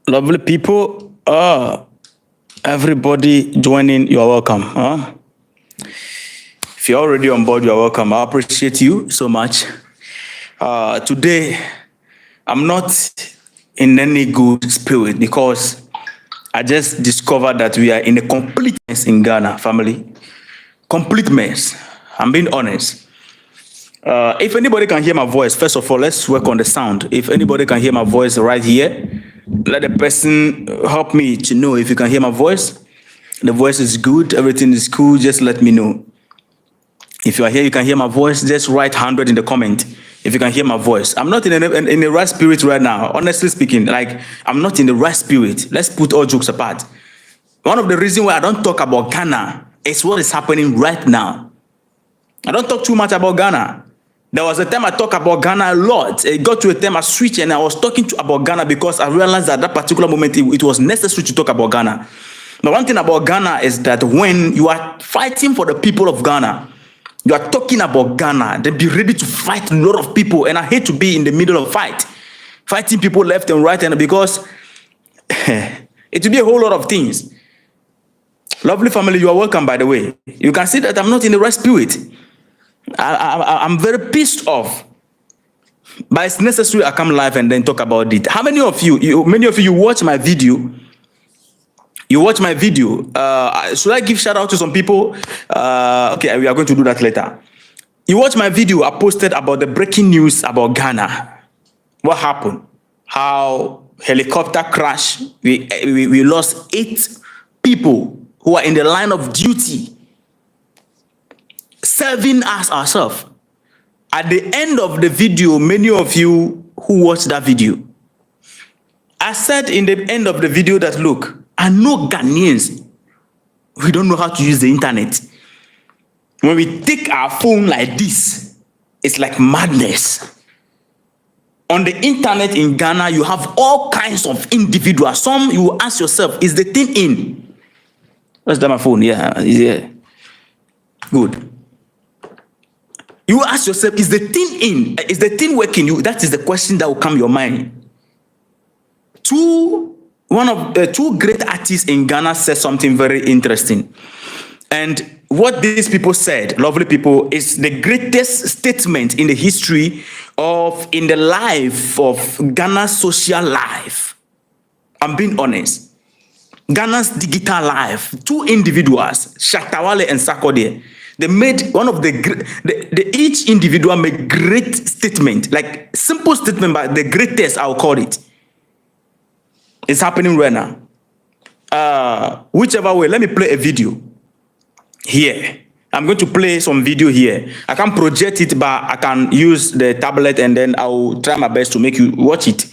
Lovely people, everybody joining, you are welcome. If you're already on board, you are welcome. I appreciate you so much. Today, I'm not in any good spirit because I just discovered that we are in a complete mess in Ghana, family. Complete mess. I'm being honest. If anybody can hear my voice, first of all, let's work on the sound. If anybody can hear my voice right here, let the person help me to know if you can hear my voice. The voice is good, everything is cool, just let me know. If you are here, you can hear my voice, just write 100 in the comment if you can hear my voice. I'm not in the right spirit right now, honestly speaking. Like, I'm not in the right spirit. Let's put all jokes apart. One of the reasons why I don't talk about Ghana is what is happening right now. I don't talk too much about Ghana. There was a time I talked about Ghana a lot. It got to a time I switched and I was talking about Ghana because I realized at that particular moment it was necessary to talk about Ghana. But one thing about Ghana is that when you are fighting for the people of Ghana, you are talking about Ghana, then be ready to fight a lot of people. And I hate to be in the middle of fighting people left and right, and because it will be a whole lot of things. Lovely family, you are welcome, by the way. You can see that I'm not in the right spirit. I'm very pissed off, but it's necessary I come live and then talk about it. How many of you watch my video? You watch my video. Should I give shout out to some people? Okay, we are going to do that later. You watch my video I posted about the breaking news about Ghana. What happened? How helicopter crash. We lost 8 people who are in the line of duty, serving us ourselves. At the end of the video, many of you who watched that video, I said in the end of the video that, look, I know Ghanaians, we don't know how to use the internet. When we take our phone like this, it's like madness. On the internet in Ghana, you have all kinds of individuals. Some, you will ask yourself, is the thing in? Where's that my phone? Yeah, it's here. Good. You ask yourself, is the thing in? Is the thing working? That is the question that will come your mind. One of the 2 great artists in Ghana said something very interesting. And what these people said, lovely people, is the greatest statement in the history in the life of Ghana's social life. I'm being honest. Ghana's digital life. 2 individuals, Shatawale and Sarkodie. They made one of each individual made great statement, like simple statement, but the greatest, I'll call it. It's happening right now. Whichever way, let me play a video here. I'm going to play some video here. I can't project it, but I can use the tablet and then I'll try my best to make you watch it.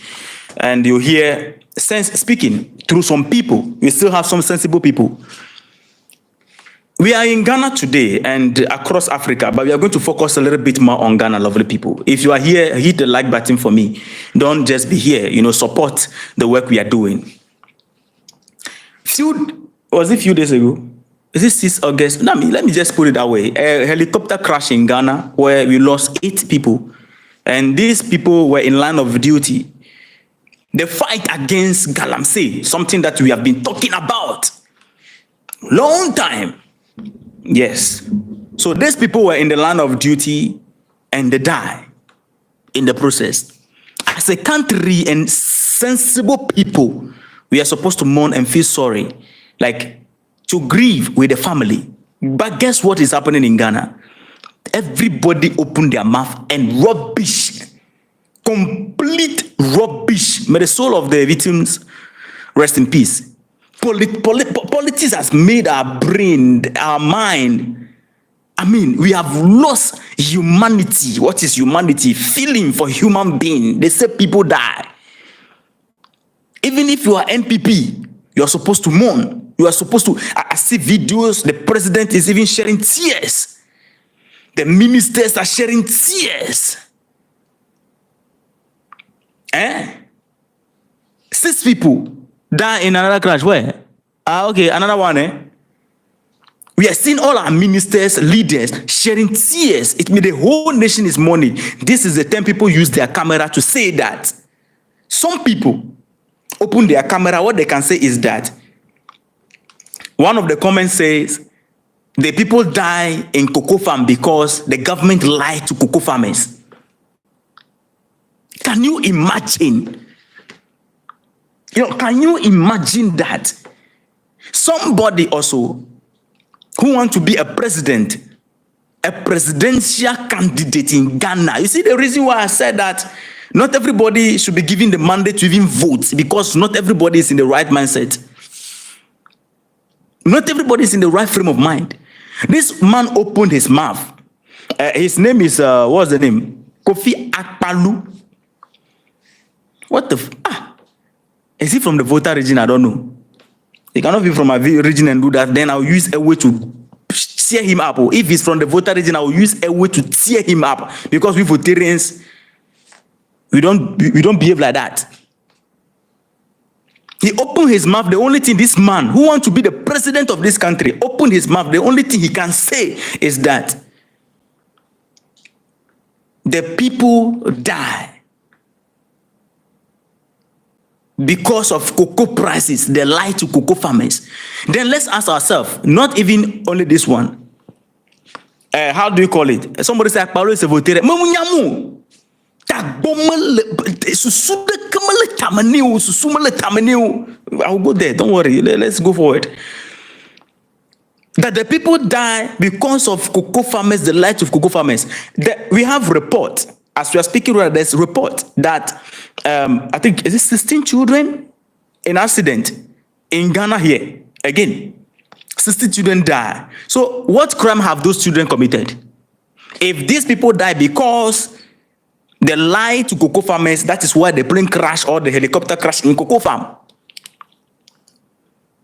And you hear sense speaking through some people. We still have some sensible people. We are in Ghana today and across Africa, but we are going to focus a little bit more on Ghana, lovely people. If you are here, hit the like button for me. Don't just be here, support the work we are doing. Was it a few days ago? Is it 6 August? Let me just put it that way. A helicopter crash in Ghana where we lost 8 people. And these people were in line of duty. The fight against Galamsey, something that we have been talking about long time. Yes. So these people were in the line of duty and they die in the process. As a country and sensible people, we are supposed to mourn and feel sorry, like to grieve with the family. But guess what is happening in Ghana? Everybody opened their mouth and rubbish, complete rubbish. May the soul of the victims rest in peace. Politics has made our brain, our mind. I mean, we have lost humanity. What is humanity? Feeling for human being. They say people die. Even if you are NPP, you are supposed to mourn. You are supposed to. I see videos. The president is even sharing tears. The ministers are sharing tears. 6 people die in another crash. Where? Okay, another one. We are seeing all our ministers, leaders sharing tears. It means the whole nation is mourning. This is the time people use their camera to say that some people open their camera, what they can say is that one of the comments says the people die in cocoa farm because the government lied to cocoa farmers. Can you imagine? Can you imagine that? Somebody also who wants to be a president, a presidential candidate in Ghana. You see the reason why I said that not everybody should be given the mandate to even vote, because not everybody is in the right mindset. Not everybody is in the right frame of mind. This man opened his mouth. His name is, what's the name? Kofi Akpalu. What the is he from the Volta region? I don't know. He cannot be from my region and do that. Then I'll use a way to tear him up. Or if he's from the Volta region, I'll use a way to tear him up. Because we Voltarians, we don't behave like that. He opened his mouth. The only thing this man who wants to be the president of this country opened his mouth. The only thing he can say is that the people die because of cocoa prices. They lie to cocoa farmers. Then let's ask ourselves, not even only this one. How do you call it? Somebody said, Paulo is a voter. I'll go there. Don't worry. Let's go forward. That the people die because of cocoa farmers, the light of cocoa farmers. We have report. As we are speaking, there's a report that I think is it 16 children in accident in Ghana here. Again, 16 children die. So what crime have those children committed? If these people die because they lie to cocoa farmers, that is why the plane crashed or the helicopter crashed in cocoa farm.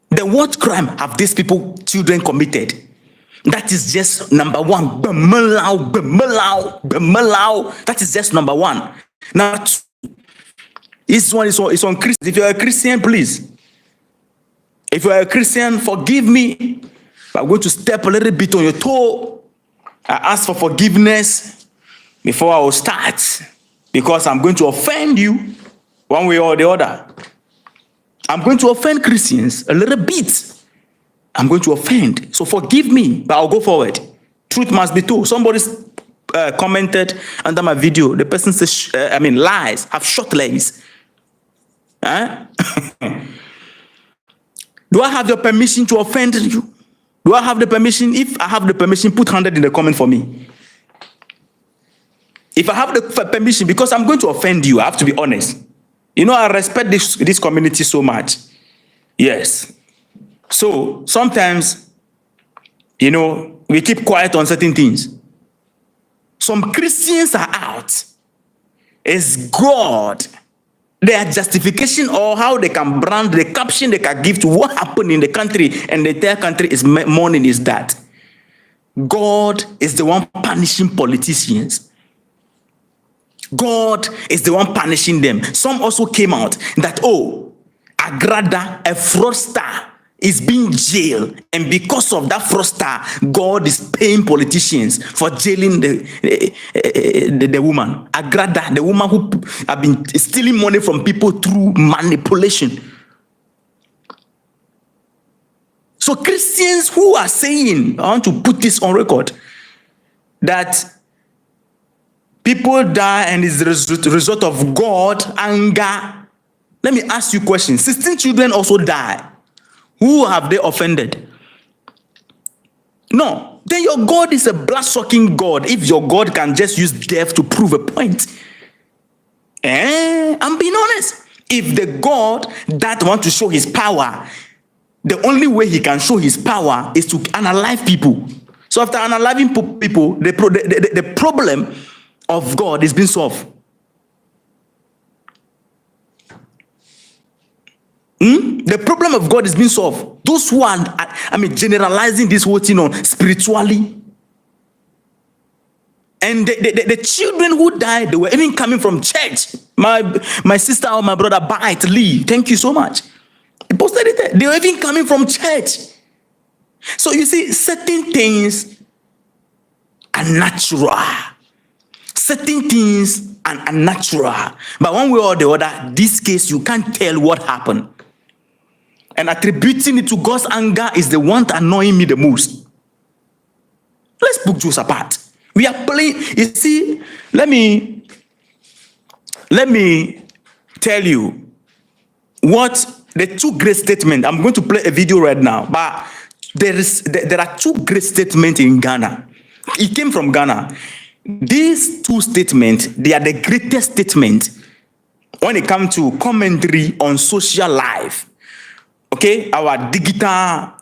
Then what crime have these children committed? That is just number one. That is just number one. Now, this one is on Christians. If you're a Christian, please. If you're a Christian, forgive me. I'm going to step a little bit on your toe. I ask for forgiveness before I will start, because I'm going to offend you one way or the other. I'm going to offend Christians a little bit. I'm going to offend. So forgive me, but I'll go forward. Truth must be told. Somebody commented under my video. The person says, lies have short legs. Huh? Do I have your permission to offend you? Do I have the permission? If I have the permission, put 100 in the comment for me. If I have the permission, because I'm going to offend you, I have to be honest. I respect this community so much. Yes. So sometimes, we keep quiet on certain things. Some Christians are out. It's God. Their justification or how they can brand, the caption they can give to what happened in the country and the entire country is mourning is that God is the one punishing politicians. God is the one punishing them. Some also came out that, Agrada, a fraudster, is being jailed, and because of that fraudster, God is paying politicians for jailing the woman. Agrada, the woman who have been stealing money from people through manipulation. So Christians who are saying, I want to put this on record, that people die and it's the result of God anger. Let me ask you a question. 16 children also die. Who have they offended? No. Then your God is a blood-sucking God. If your God can just use death to prove a point. I'm being honest. If the God that wants to show his power, the only way he can show his power is to unalive people. So after unaliving people, the problem of God is being solved. The problem of God is being solved. Those who are, generalizing this whole thing on spiritually. And the children who died, they were even coming from church. My sister or my brother, Bite Lee, thank you so much. He posted it there. They were even coming from church. So you see, certain things are natural. certain things are unnatural. But one way or the other, this case, you can't tell what happened. And attributing it to God's anger is the one annoying me the most. Let's put Jews apart. We are playing. You see, let me tell you what the two great statements. I'm going to play a video right now, but there are two great statements in Ghana. It came from Ghana. These two statements, they are the greatest statements when it comes to commentary on social life. Okay, our digital,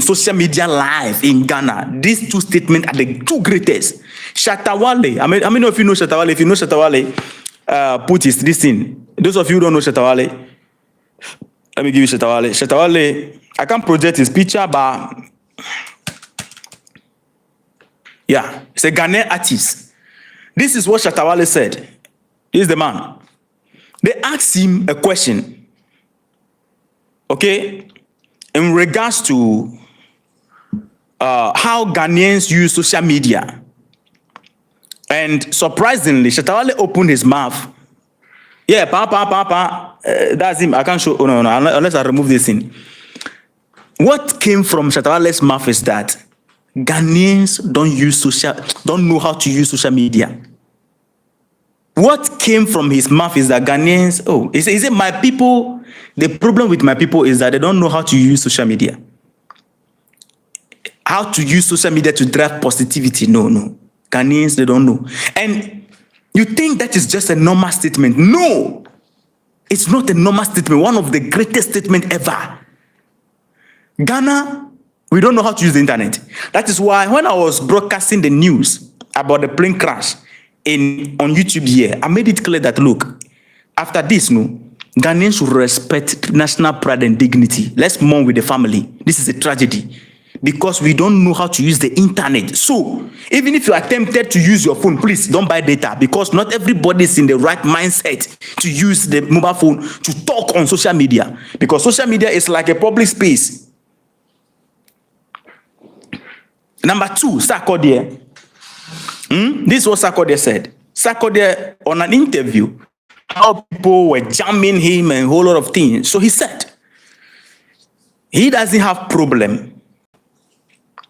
social media life in Ghana. These two statements are the two greatest. Shatawale, I don't know if you know Shatawale. If you know Shatawale, put this in. Those of you who don't know Shatawale, let me give you Shatawale. Shatawale, I can't project his picture, but yeah, it's a Ghanaian artist. This is what Shatawale said. He's the man. They asked him a question, okay, in regards to how Ghanaians use social media. And surprisingly, Shatawale opened his mouth. Yeah, that's him. I can't show. Oh, no, unless I remove this thing. What came from Shatawale's mouth is that Ghanaians don't know how to use social media. What came from his mouth is that Ghanaians, he said, my people, the problem with my people is that they don't know how to use social media. How to use social media to drive positivity. No. Ghanaians, they don't know. And you think that is just a normal statement. No, it's not a normal statement. One of the greatest statements ever. Ghana, we don't know how to use the internet. That is why when I was broadcasting the news about the plane crash on YouTube here, I made it clear that, look, after this, Ghanaians should respect national pride and dignity. Let's mourn with the family. This is a tragedy because we don't know how to use the internet. So even if you are tempted to use your phone, please don't buy data, because not everybody is in the right mindset to use the mobile phone to talk on social media, because social media is like a public space. Number two, Sarkodie. This is what Sarkodie said. Sarkodie, on an interview, how people were jamming him and a whole lot of things. So he said, he doesn't have problem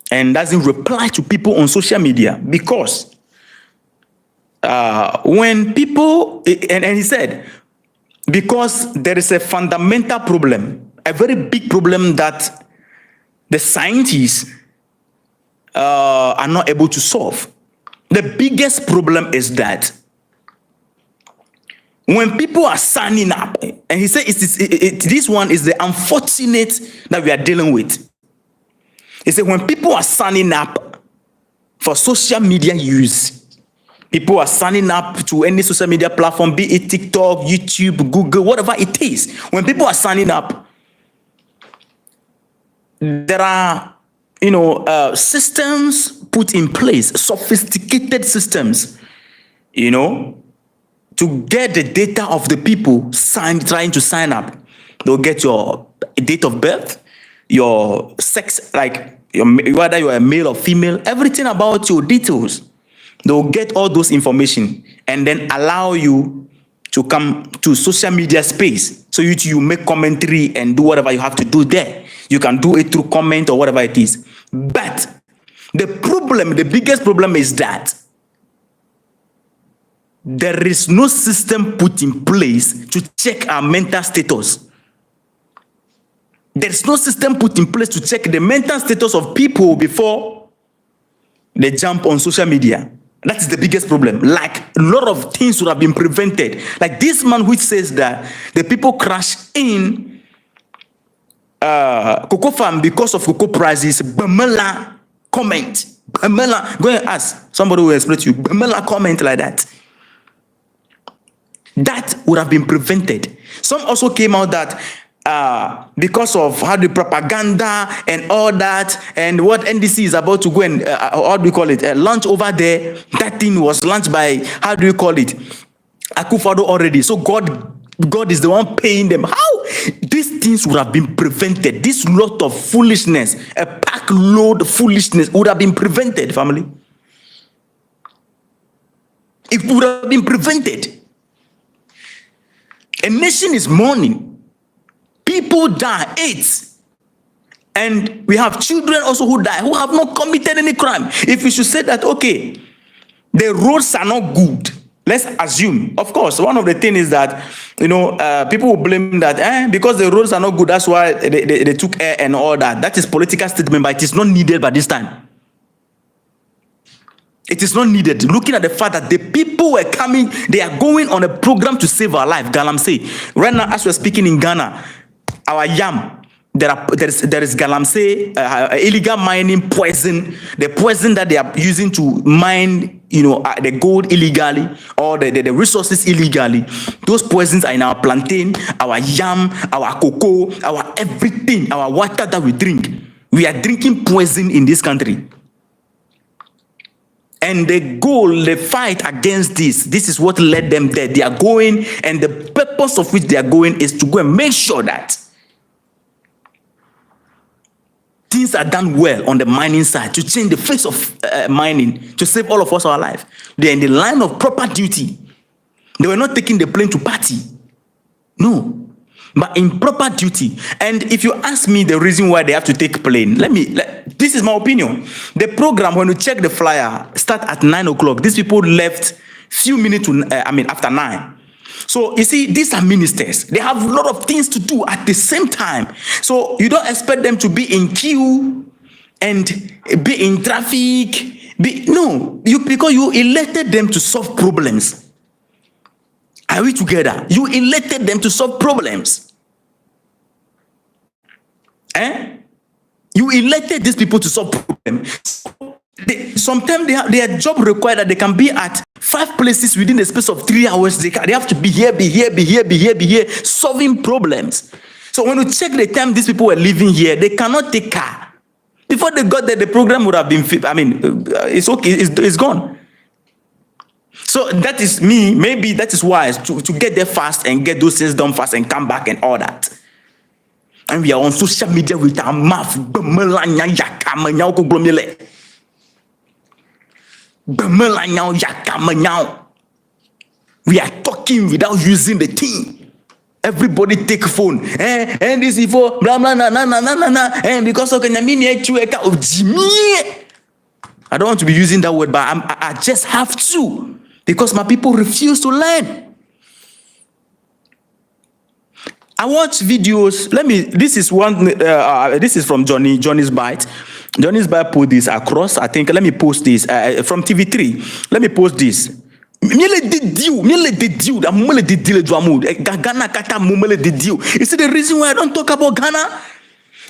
and doesn't reply to people on social media because when people, and he said, because there is a fundamental problem, a very big problem that the scientists are not able to solve. The biggest problem is that when people are signing up, and he said this one is the unfortunate that we are dealing with. He said when people are signing up for social media use, people are signing up to any social media platform, be it TikTok, YouTube, Google, whatever it is. When people are signing up, there are systems put in place, sophisticated systems, to get the data of the people trying to sign up. They'll get your date of birth, your sex, like whether you are a male or female, everything about your details. They'll get all those information and then allow you to come to social media space. So you make commentary and do whatever you have to do there. You can do it through comment or whatever it is. But the biggest problem is that there is no system put in place to check our mental status. There is no system put in place to check the mental status of people before they jump on social media. That is the biggest problem. Like a lot of things would have been prevented. Like this man which says that the people crash in cocoa farm because of cocoa prices. Bamela comment. Bamela, go and ask somebody who will explain to you. Bamela comment like that. That would have been prevented. Some also came out that because of how the propaganda and all that, and what NDC is about to go and how do we call it, launch over there. That thing was launched by, how do you call it, Akufo-Addo already. So God is the one paying them. How these things would have been prevented? This lot of foolishness, a pack load of foolishness would have been prevented, family. It would have been prevented. A nation is mourning. People die, 8. And we have children also who die, who have not committed any crime. If we should say that, okay, the roads are not good, let's assume. Of course, one of the things is that, people will blame that, because the roads are not good, that's why they took air and all that. That is political statement, but it is not needed by this time. It is not needed. Looking at the fact that the people were coming, they are going on a program to save our life. Galamsey. Right now, as we're speaking in Ghana, our yam, there is Galamsey, illegal mining poison, the poison that they are using to mine, the gold illegally or the resources illegally. Those poisons are in our plantain, our yam, our cocoa, our everything, our water that we drink. We are drinking poison in this country. And the goal, the fight against this is what led them there. They are going, and the purpose of which they are going is to go and make sure that things are done well on the mining side, to change the face of mining, to save all of us our life. They are in the line of proper duty. They were not taking the plane to party. No. But in proper duty. And if you ask me the reason why they have to take plane, this is my opinion. The program, when you check the flyer, start at 9 o'clock. These people left few minutes after 9. So you see, these are ministers. They have a lot of things to do at the same time. So you don't expect them to be in queue and be in traffic. Because you elected them to solve problems. Are we together? You elected them to solve problems. You elected these people to solve problems. Sometimes their job requires that they can be at 5 places within the space of 3 hours. They have to be here, solving problems. So when you check the time these people were living here, they cannot take car. Before they got there, the program would have been, it's okay, it's gone. So that is me. Maybe that is why to get there fast and get those things done fast and come back and all that. And we are on social media with our mouth. We are talking without using the thing. Everybody take phone. And this is for blah blah na na na na na. And because of I don't want to be using that word, but I just have to. Because my people refuse to learn. I watch videos. This is from Johnny's Bite. Johnny's Bite put this across. I think, let me post this from TV3. Let me post this. You see the reason why I don't talk about Ghana?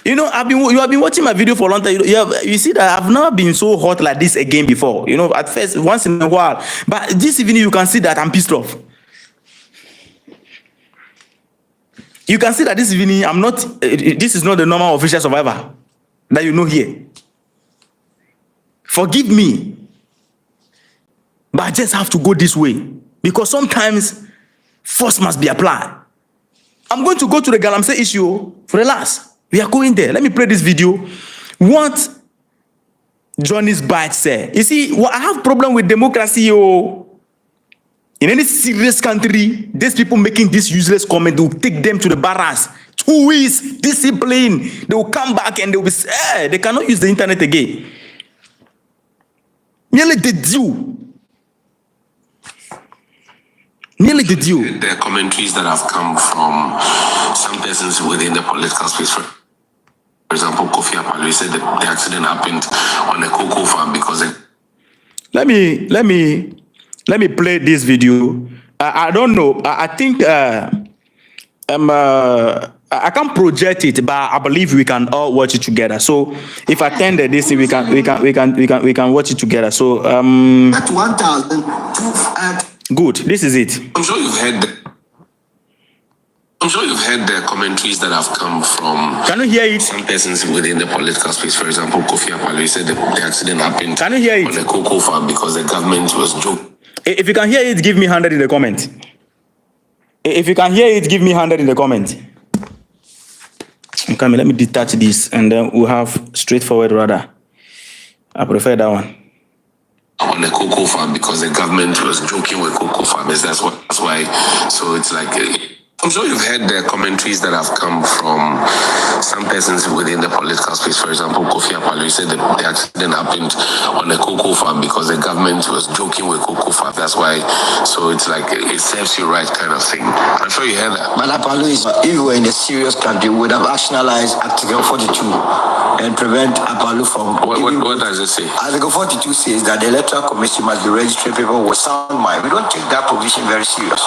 You have been watching my video for a long time. You see that I've never been so hot like this again before. At first, once in a while. But this evening, you can see that I'm pissed off. You can see that this evening, this is not the normal official survivor that you know here. Forgive me. But I just have to go this way. Because sometimes, force must be applied. I'm going to go to the Galamsey issue for the last. We are going there. Let me play this video. What Johnny's Bite said. You see, I have problem with democracy. In any serious country, these people making this useless comment, they will take them to the barracks. 2 weeks, discipline. They will come back and they will be they cannot use the internet again. Nearly did you. The commentaries that have come from some persons within the political space. For example, Kofi Apalo said that the accident happened on a cocoa farm because Let me play this video. I don't know. I think I can't project it, but I believe we can all watch it together. So if I turn this, we can watch it together. So at 1,000. Good. This is it. I'm sure you've heard the commentaries that have come from. Can you hear it? Some persons within the political space. For example, Kofi Apalo said the accident happened. Can you hear it? On a cocoa farm because the government was joking. If you can hear it, give me 100 in the comment. If you can hear it, give me 100 in the comment. Okay, let me detach this and then we'll have straightforward rather. I prefer that one. on a cocoa farm because the government was joking with cocoa farmers. That's why. So it's like. I'm sure you've heard the commentaries that have come from some persons within the political space. For example, Kofi Apalo said the accident happened on a cocoa farm because the government was joking with cocoa farm. That's why. So it's like it serves you right kind of thing. I'm sure you heard that. But Apalo is, if we were in a serious country, we would have actionalized Article 42 and prevent Apalo from. What does it say? Article 42 says that the Electoral Commission must be registering people with sound mind. We don't take that provision very serious.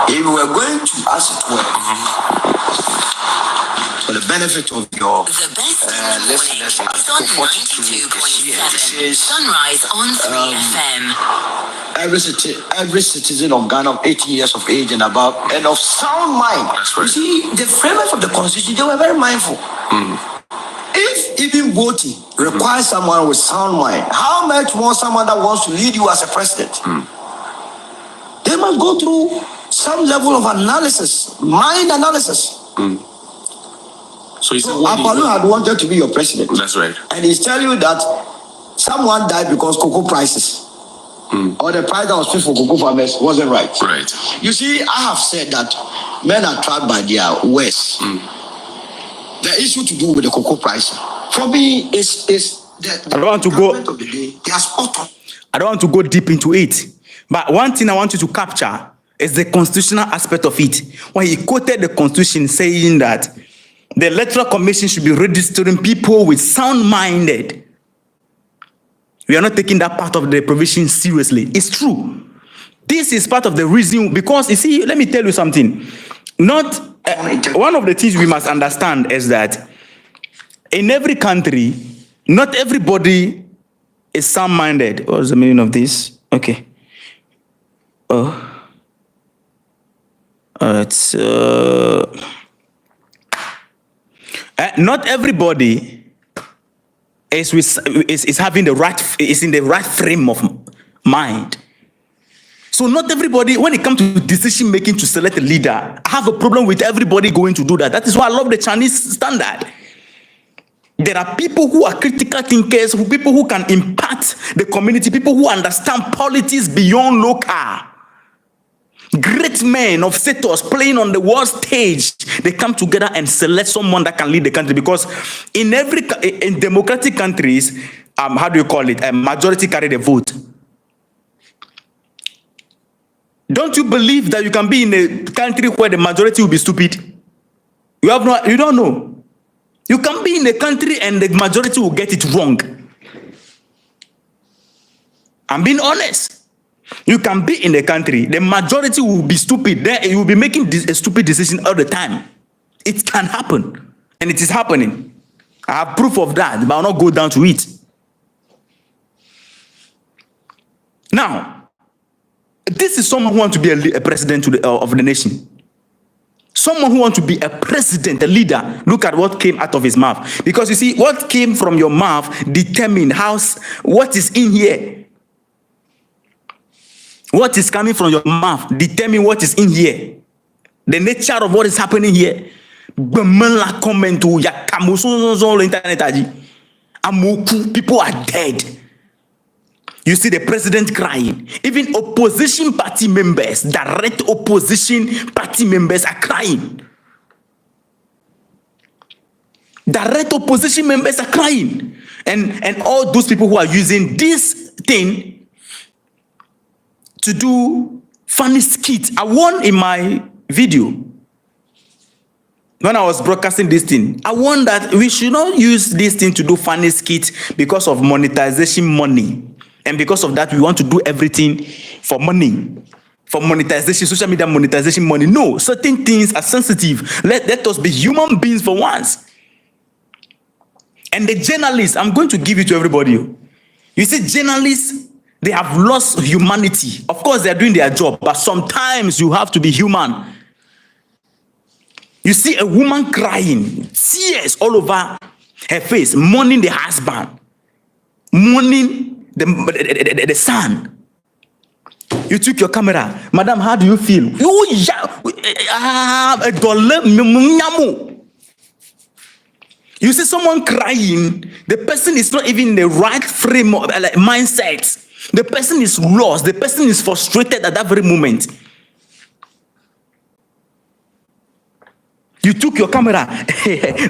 If we were going to, as it were, for the benefit of your listeners, Article 42 says Sunrise on 3 FM. Every citizen of Ghana of 18 years of age and above and of sound mind. That's right. You see, the framers of the Constitution, they were very mindful. If even voting requires someone with sound mind, how much more someone that wants to lead you as a president? They must go through some level of analysis, mind analysis. So Apalo had wanted to be your president. That's right. And he's telling you that someone died because cocoa prices or the price that was paid for cocoa farmers wasn't right. Right. You see, I have said that men are trapped by their words. The issue to do with the cocoa price, for me, is the I don't want to go. of the day, they are spot on. I don't want to go deep into it. But one thing I want you to capture is the constitutional aspect of it. When he quoted the Constitution saying that the Electoral Commission should be registering people with sound-minded. We are not taking that part of the provision seriously. It's true. This is part of the reason, because you see, let me tell you something. One of the things we must understand is that in every country, not everybody is sound-minded. What's the meaning of this? Okay. Not everybody is having the right, is in the right frame of mind. So not everybody, when it comes to decision making to select a leader, I have a problem with everybody going to do that. That is why I love the Chinese standard. There are people who are critical thinkers, people who can impact the community, people who understand politics beyond local. Great men of status playing on the world stage, they come together and select someone that can lead the country. Because in democratic countries, how do you call it? A majority carry the vote. Don't you believe that you can be in a country where the majority will be stupid? You don't know. You can be in a country and the majority will get it wrong. I'm being honest. You can be in a country, the majority will be stupid. You will be making a stupid decision all the time. It can happen. And it is happening. I have proof of that, but I'll not go down to it. Now, this is someone who wants to be a president of the nation. Someone who wants to be a president, a leader. Look at what came out of his mouth. Because you see, what came from your mouth determines what is in here. What is coming from your mouth determines what is in here. The nature of what is happening here. People are dead. You see the president crying. Even opposition party members, direct opposition party members are crying. Direct opposition members are crying. And all those people who are using this thing to do funny skits. I warned in my video, when I was broadcasting this thing, I warned that we should not use this thing to do funny skits because of monetization money. And because of that, we want to do everything for money. For monetization, social media monetization money. No, certain things are sensitive. Let us be human beings for once. And the journalists, I'm going to give it to everybody. You see, journalists, they have lost humanity. Of course, they're doing their job, but sometimes you have to be human. You see a woman crying, tears all over her face, mourning the husband, mourning the son. You took your camera. Madam, how do you feel? You see someone crying, the person is not even in the right frame of mindset. The person is lost. The person is frustrated at that very moment. You took your camera,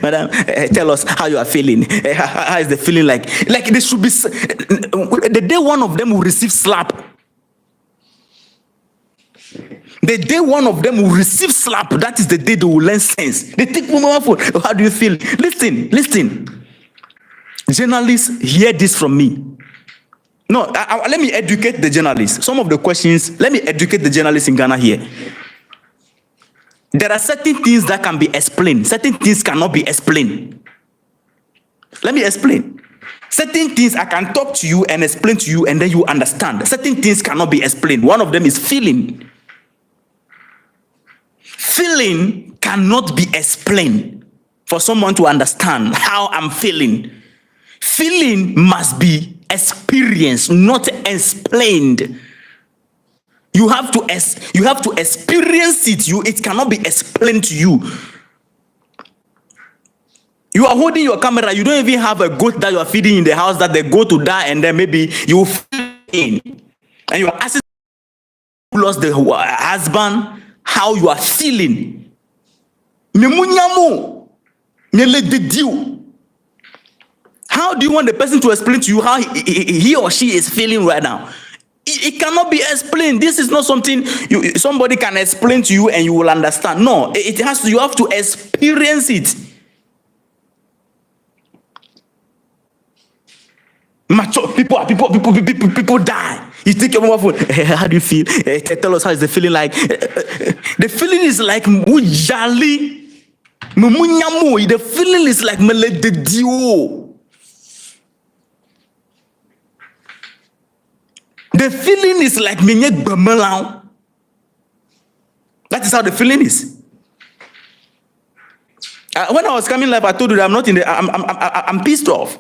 madam, tell us how you are feeling. How is the feeling like? Like they should be, the day one of them will receive slap. The day one of them will receive slap, that is the day they will learn sense. They take my phone. How do you feel? Listen. Journalists, hear this from me. No, let me educate the journalists. Some of the questions, let me educate the journalists in Ghana here. There are certain things that can be explained. Certain things cannot be explained. Let me explain. Certain things I can talk to you and explain to you and then you understand. Certain things cannot be explained. One of them is feeling. Feeling cannot be explained for someone to understand how I'm feeling. Feeling must be experienced, not explained. You have to experience it. It cannot be explained to you. You are holding your camera. You don't even have a goat that you are feeding in the house that the goat will die, and then maybe you will feel in. And you are asking who lost the husband how you are feeling. How do you want the person to explain to you how he or she is feeling right now? It cannot be explained. This is not something somebody can explain to you and you will understand. No, you have to experience it. People die. You take your mobile phone. How do you feel? Tell us how is the feeling like. The feeling is like mujali. The feeling is like melededio. The feeling is like minyek bamelau. That is how the feeling is. When I was coming live, I told you that I'm not in the. I'm pissed off.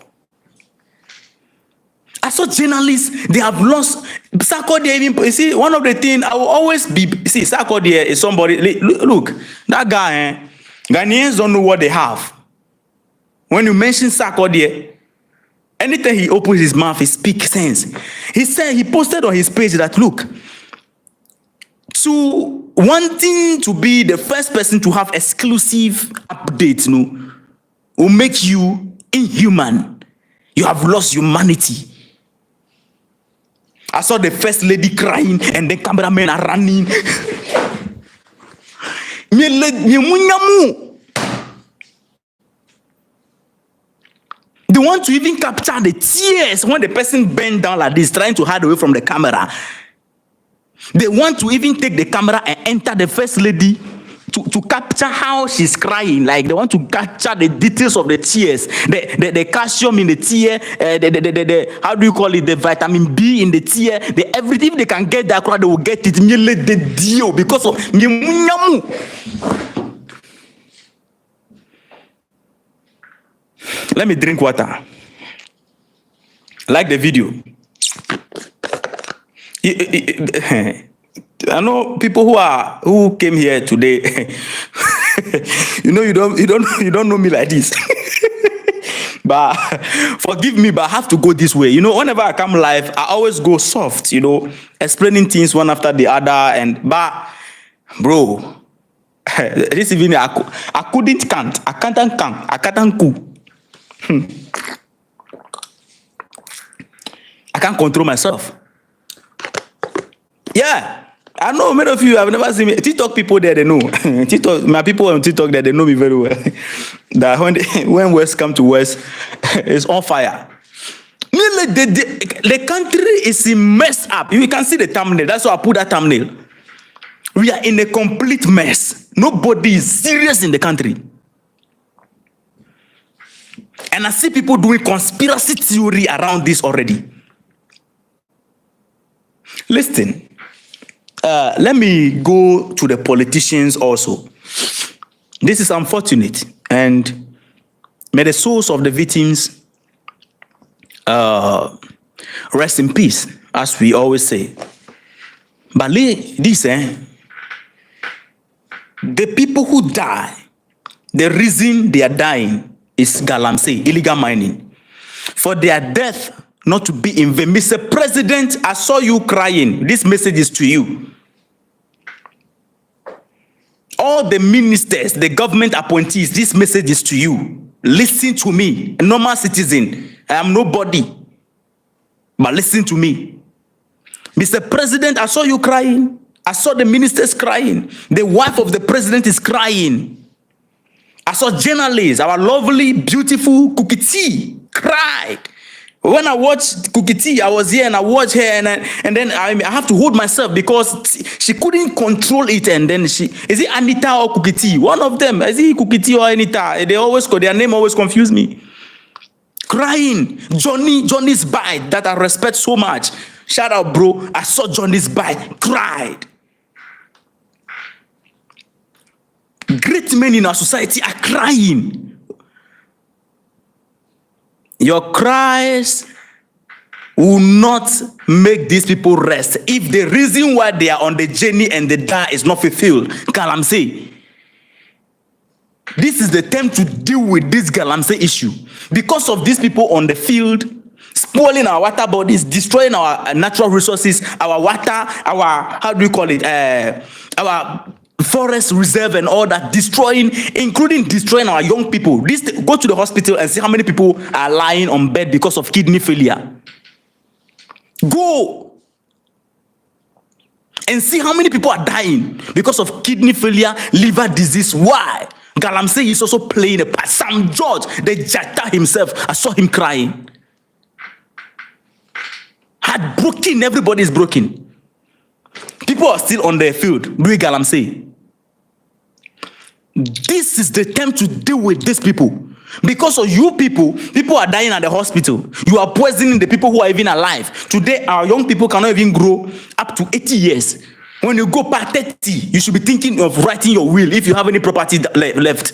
I saw journalists, they have lost. Sarkodie even, you see, one of the things I will always be. See, Sarkodie is somebody. Look, that guy. Ghanaians don't know what they have. When you mention Sarkodie, anytime he opens his mouth, he speaks sense. He said, he posted on his page that, look, to wanting to be the first person to have exclusive updates, will make you inhuman. You have lost humanity. I saw the first lady crying and the cameramen are running. They want to even capture the tears when the person bent down like this, trying to hide away from the camera. They want to even take the camera and enter the first lady to capture how she's crying. Like they want to capture the details of the tears, the calcium in the tear, the how do you call it, the vitamin B in the tear, the everything. If they can get that crowd, they will get it. The deal because of Let me drink water. Like the video. I know people who came here today. You don't know me like this. But forgive me, but I have to go this way. Whenever I come live, I always go soft, explaining things one after the other. But bro, this evening I can't control myself. Yeah, I know many of you have never seen me. TikTok people there, they know. My people on TikTok there, they know me very well. That when West come to West, it's on fire. The country is messed up. You can see the thumbnail. That's why I put that thumbnail. We are in a complete mess. Nobody is serious in the country. And I see people doing conspiracy theory around this already. Listen, let me go to the politicians also. This is unfortunate, and may the souls of the victims rest in peace, as we always say. But this, the people who die, the reason they are dying is Galamsey, illegal mining. For their death, not to be in vain. Mr. President, I saw you crying. This message is to you. All the ministers, the government appointees, this message is to you. Listen to me, a normal citizen. I am nobody, but listen to me. Mr. President, I saw you crying. I saw the ministers crying. The wife of the president is crying. I saw journalists, our lovely, beautiful Kukiti, cried. When I watched Kukiti, I was here and I watched her, and then I have to hold myself because she couldn't control it. And then is it Anita or Kukiti? One of them, is it Kukiti or Anita? Their name always confuse me. Crying. Johnny's bite that I respect so much. Shout out, bro. I saw Johnny's bite. Cried. Great men in our society are crying. Your cries will not make these people rest if the reason why they are on the journey and they die is not fulfilled. Galamsey. This is the time to deal with this Galamsey issue. Because of these people on the field, spoiling our water bodies, destroying our natural resources, our water, our, how do you call it, our forest reserve and all that, including destroying our young people. Go to the hospital and see how many people are lying on bed because of kidney failure. Go and see how many people are dying because of kidney failure, liver disease. Why? Galamsey is also playing a part. Sam George, the Jata himself, I saw him crying. Heartbroken, everybody is broken. People are still on the field doing Galamsey. This is the time to deal with these people. Because of you people are dying at the hospital. You are poisoning the people who are even alive. Today, our young people cannot even grow up to 80 years. When you go past 30, you should be thinking of writing your will if you have any property left.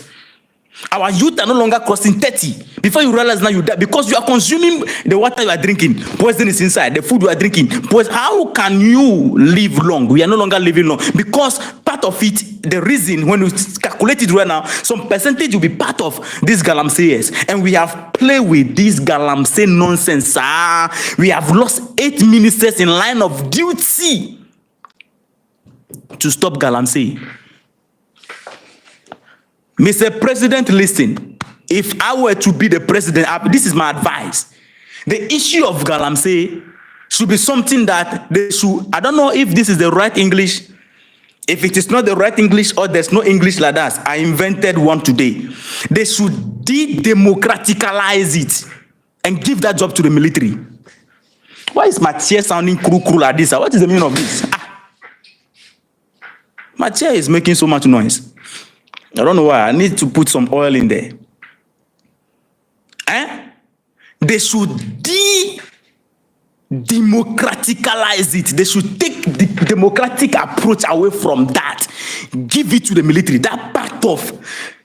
Our youth are no longer crossing 30. Before you realize now you die because you are consuming the water you are drinking. Poison is inside. The food you are drinking. How can you live long? We are no longer living long because part of it, the reason when you calculate it right now, some percentage will be part of these Galamseyers. And we have played with this Galamsey nonsense. We have lost 8 ministers in line of duty to stop Galamsey. Mr. President, listen. If I were to be the president, this is my advice. The issue of Galamsey should be something that they should, I don't know if this is the right English. If it is not the right English or there's no English like that, I invented one today. They should de-democraticalize it and give that job to the military. Why is my chair sounding cool like this? What is the meaning of this? My chair is making so much noise. I don't know why. I need to put some oil in there. They should democraticalize it. They should take the democratic approach away from that. Give it to the military. That part of,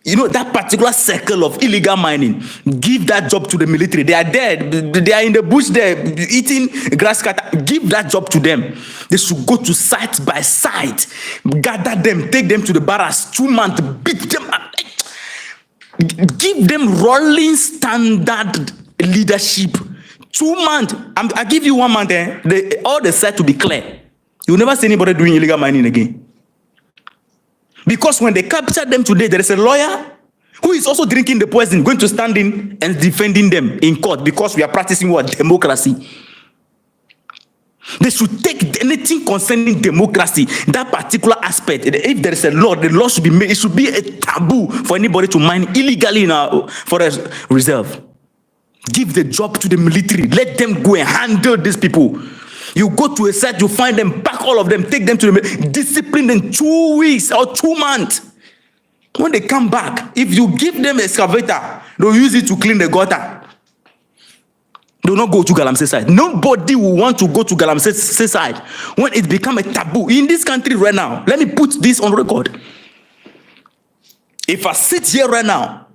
that particular circle of illegal mining. Give that job to the military. They are there. They are in the bush there eating grass cutter. Give that job to them. They should go to site by site. Gather them. Take them to the barracks. 2 months. Beat them up. Give them rolling standard leadership. 2 months. I give you 1 month. All the site to be clear. You will never see anybody doing illegal mining again. Because when they capture them today, there is a lawyer who is also drinking the poison, going to stand in and defending them in court because we are practicing what? Democracy. They should take anything concerning democracy, that particular aspect. If there is a law, the law should be made. It should be a taboo for anybody to mine illegally in our forest reserve. Give the job to the military. Let them go and handle these people. You go to a site, you find them, pack all of them, take them to the military, discipline them 2 weeks or 2 months. When they come back, if you give them an excavator, they'll use it to clean the gutter. Do not go to Galamsey side. Nobody will want to go to Galamsey side when it becomes a taboo in this country right now. Let me put this on record. If I sit here right now,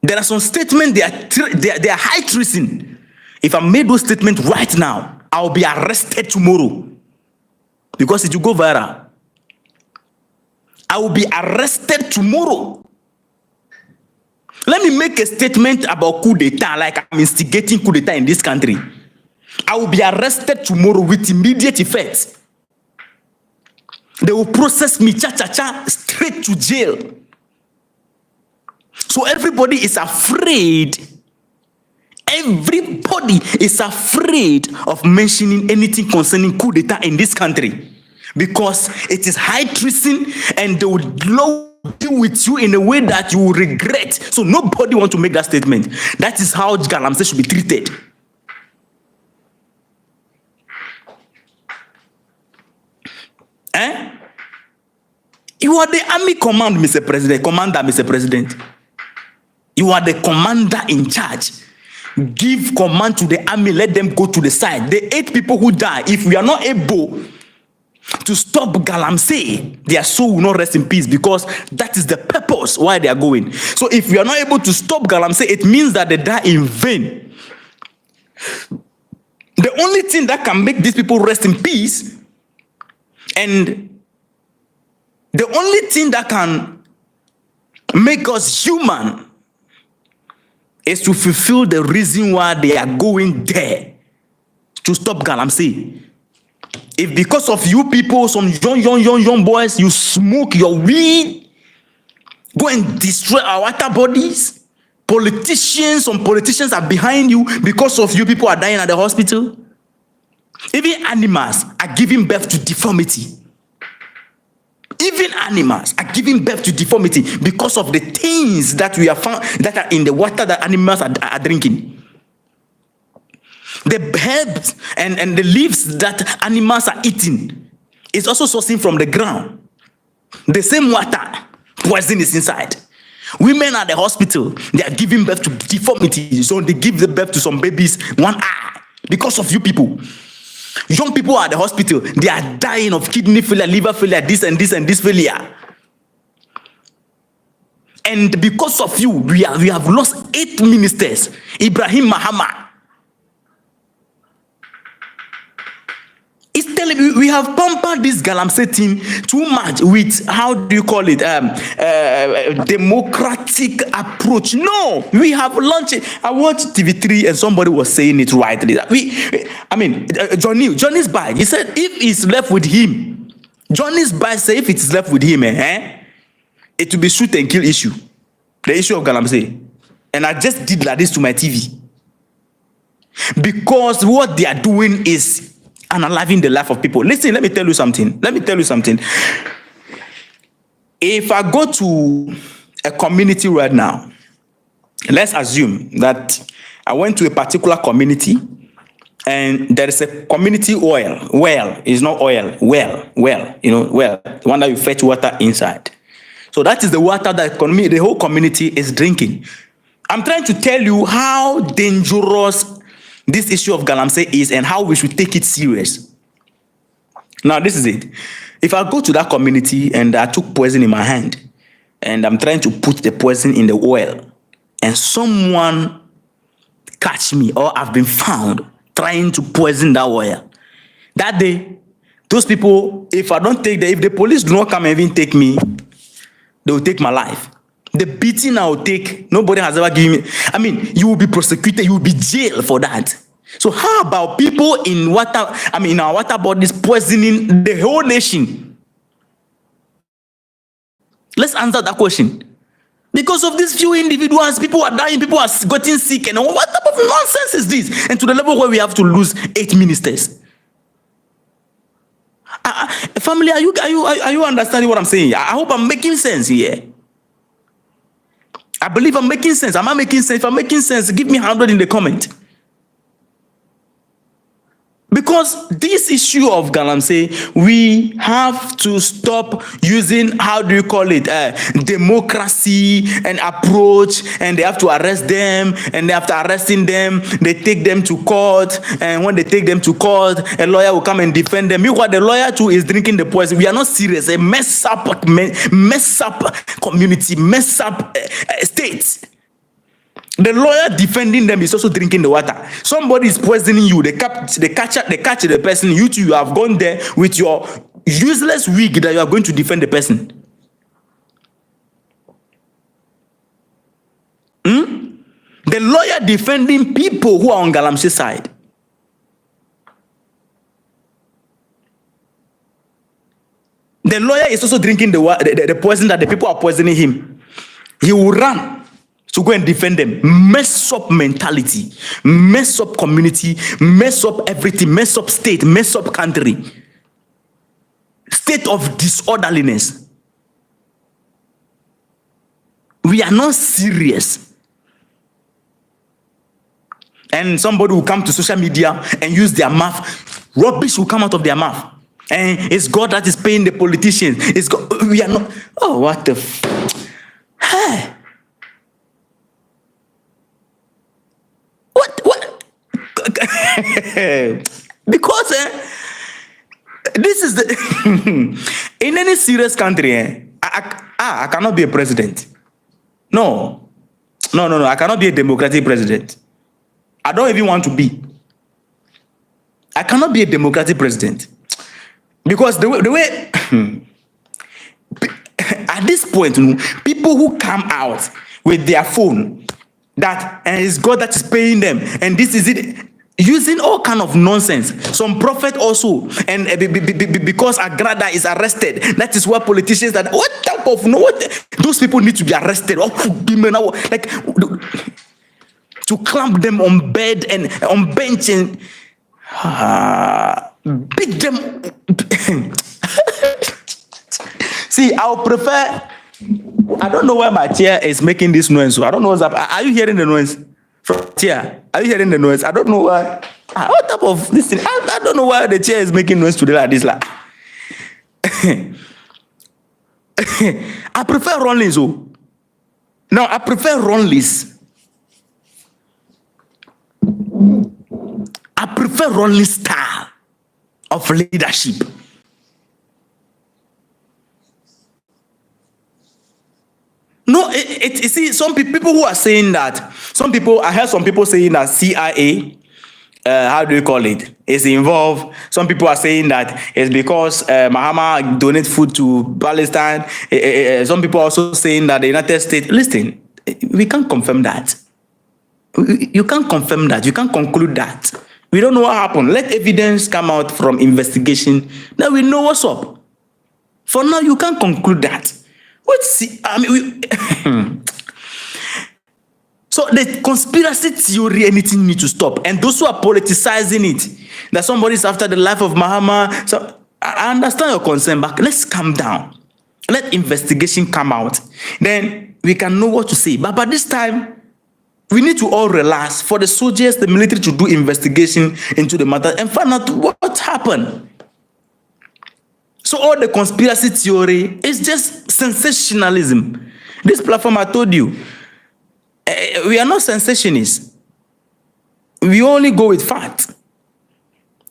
there are some statements, they are high treason. If I made those statements right now, I'll be arrested tomorrow because it will go viral. I will be arrested tomorrow. Let me make a statement about coup d'etat, like I'm instigating coup d'etat in this country. I will be arrested tomorrow with immediate effect. They will process me straight to jail. So everybody is afraid. Everybody is afraid of mentioning anything concerning coup d'etat in this country, because it is high treason and they will deal with you in a way that you will regret. So nobody wants to make that statement. That is how Galamsey should be treated. You are the army command, Mr. President. Commander, Mr. President. You are the commander in charge. Give command to the army. Let them go to the side. The 8 people who die, if we are not able to stop Galamsey, their soul will not rest in peace, because that is the purpose why they are going. So if we are not able to stop Galamsey, it means that they die in vain. The only thing that can make these people rest in peace, and the only thing that can make us human, is to fulfill the reason why they are going there, to stop Galamsey. If because of you people, some young boys, you smoke your weed, go and destroy our water bodies, some politicians are behind you, because of you people are dying at the hospital. Even animals are giving birth to deformity. Even animals are giving birth to deformity because of the things that we have found that are in the water that animals are drinking. The herbs and the leaves that animals are eating is also sourcing from the ground. The same water, poison is inside. Women at the hospital, they are giving birth to deformity. So they give the birth to some babies, one eye, because of you people. Young people at the hospital, they are dying of kidney failure, liver failure, this and this and this failure. And because of you, we have lost 8 ministers. Ibrahim Mahama. It's telling me we have pampered this Galamsey team too much with, how do you call it, democratic approach. No, we have launched it. I watched TV3 and somebody was saying it rightly. Johnny's bag. He said if it's left with him, Johnny's bag said if it's left with him, it will be shoot and kill issue. The issue of Galamsey. And I just did like this to my TV. Because what they are doing is unaliving the life of people. Listen, let me tell you something. If I go to a community right now, let's assume that I went to a particular community and there is a community well, it's not oil, well, the one that you fetch water inside. So that is the water that the whole community is drinking. I'm trying to tell you how dangerous this issue of Galamsey is and how we should take it serious. Now, this is it. If I go to that community and I took poison in my hand and I'm trying to put the poison in the oil and someone catch me or I've been found trying to poison that oil, that day, those people, if the police do not come and even take me, they will take my life. The beating I will take, nobody has ever given me. You will be prosecuted, you will be jailed for that. So how about people in our water bodies poisoning the whole nation? Let's answer that question. Because of these few individuals, people are dying, people are getting sick, and what type of nonsense is this? And to the level where we have to lose 8 ministers. Family, are you understanding what I'm saying? I hope I'm making sense here. I believe I'm making sense. Am I making sense? If I'm making sense, give me 100 in the comment. Because this issue of Galamsey, we have to stop using, democracy and approach, and they have to arrest them, and after arresting them, they take them to court, and when they take them to court, a lawyer will come and defend them. Meanwhile, the lawyer too is drinking the poison. We are not serious. A mess up community, mess up states. The lawyer defending them is also drinking the water. Somebody is poisoning you. They catch the person. You too, you have gone there with your useless wig that you are going to defend the person. The lawyer defending people who are on Galamsey's side. The lawyer is also drinking the poison that the people are poisoning him. He will run to go and defend them. Mess up mentality, mess up community, mess up everything, mess up state, mess up country. State of disorderliness. We are not serious. And somebody will come to social media and use their mouth. Rubbish will come out of their mouth. And it's God that is paying the politicians. It's God. We are not. Oh, what the hey. What? Because this is the in any serious country, I cannot be a president. No. I cannot be a democratic president. I don't even want to be. I cannot be a democratic president. Because the way at this point, people who come out with their phone that and it's God that is paying them, and this is it, using all kind of nonsense. Some prophet also, and because Agrada is arrested, that is why politicians that what type of those people need to be arrested. Like to clamp them on bed and on bench and beat them. See, I'll prefer. I don't know why my chair is making this noise. So I don't know what's up. Are you hearing the noise from chair? Are you hearing the noise? I don't know why. What type of this thing? I don't know why the chair is making noise today like this. Like, I prefer Ronlins. Oh, now I prefer Ronlins. I prefer Ronlins style of leadership. No, you see, some people who are saying that, I heard some people saying that CIA, how do you call it, is involved. Some people are saying that it's because Mahama donates food to Palestine. Some people are also saying that the United States, listen, we can't confirm that. You can't confirm that. You can't conclude that. We don't know what happened. Let evidence come out from investigation. Then we know what's up. For now, you can't conclude that. So the conspiracy theory, anything need to stop. And those who are politicizing it, that somebody's after the life of Mahama. So I understand your concern, but let's calm down. Let investigation come out. Then we can know what to say. But by this time, we need to all relax for the soldiers, the military to do investigation into the matter and find out what happened. So all the conspiracy theory is just sensationalism. This platform, I told you, we are not sensationalists. We only go with fact.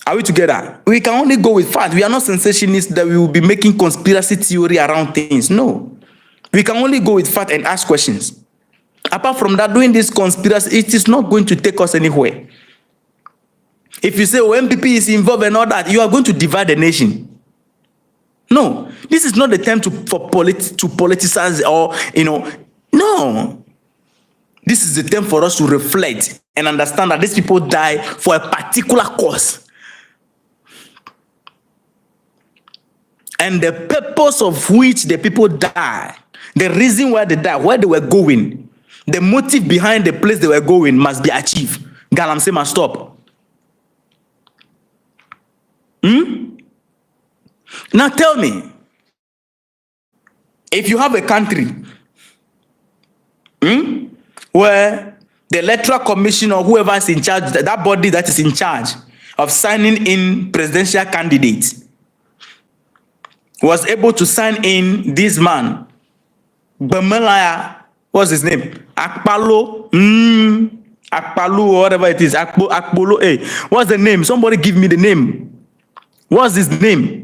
Are we together? We can only go with fact. We are not sensationalists that we will be making conspiracy theory around things. No. We can only go with fact and ask questions. Apart from that, doing this conspiracy, it is not going to take us anywhere. If you say, oh, MPP is involved and all that, you are going to divide the nation. No, this is not the time to politicize or, no. This is the time for us to reflect and understand that these people die for a particular cause. And the purpose of which the people die, the reason why they died, where they were going, the motive behind the place they were going must be achieved. Galamsey must stop. Now tell me, if you have a country where the electoral commission or whoever is in charge, that body that is in charge of signing in presidential candidates, was able to sign in this man, Bamelaya, what's his name? Akpalo, Akpalu, or whatever it is, Akpolo, hey, what's the name? Somebody give me the name. What's his name?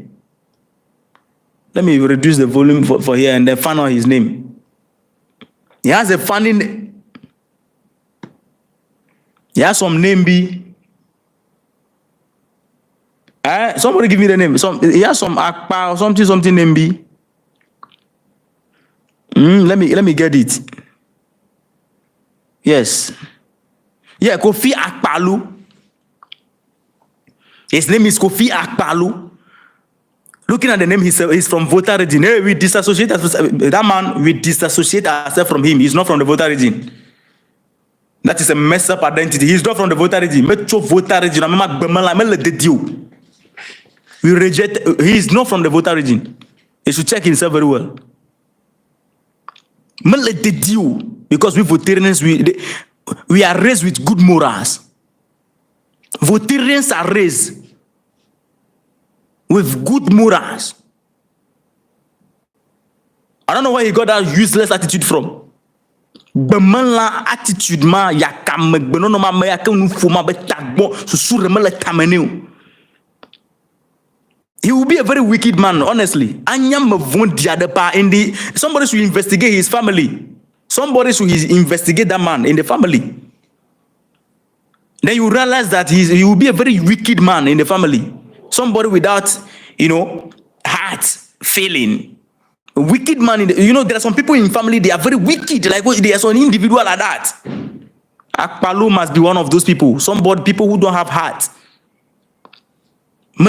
Let me reduce the volume for here and then find out his name. He has a funny name. He has some name B. Somebody give me the name. He has some Akpa or something name B. Let me get it. Yes. Yeah, Kofi Akpalu. His name is Kofi Akpalu. Looking at the name, he's from Volta region. Hey, we disassociate that man. We disassociate ourselves from him. He's not from the Volta region. That is a messed up identity. He's not from the Volta region. We reject. He is not from the Volta region. He should check himself very well. Because we Voltarians, we are raised with good morals. Voltarians are raised with good morals. I don't know where he got that useless attitude from. Bemanla attitude ma yakam benono ma yakam fuma betagbo susuremele tamenu. He will be a very wicked man, honestly. Somebody should investigate his family. Somebody should investigate that man in the family. Then you realize that he will be a very wicked man in the family. Somebody without, heart, feeling. A wicked man, there are some people in family, they are very wicked. Like there's an individual like that. Akpalu must be one of those people. People who don't have heart. You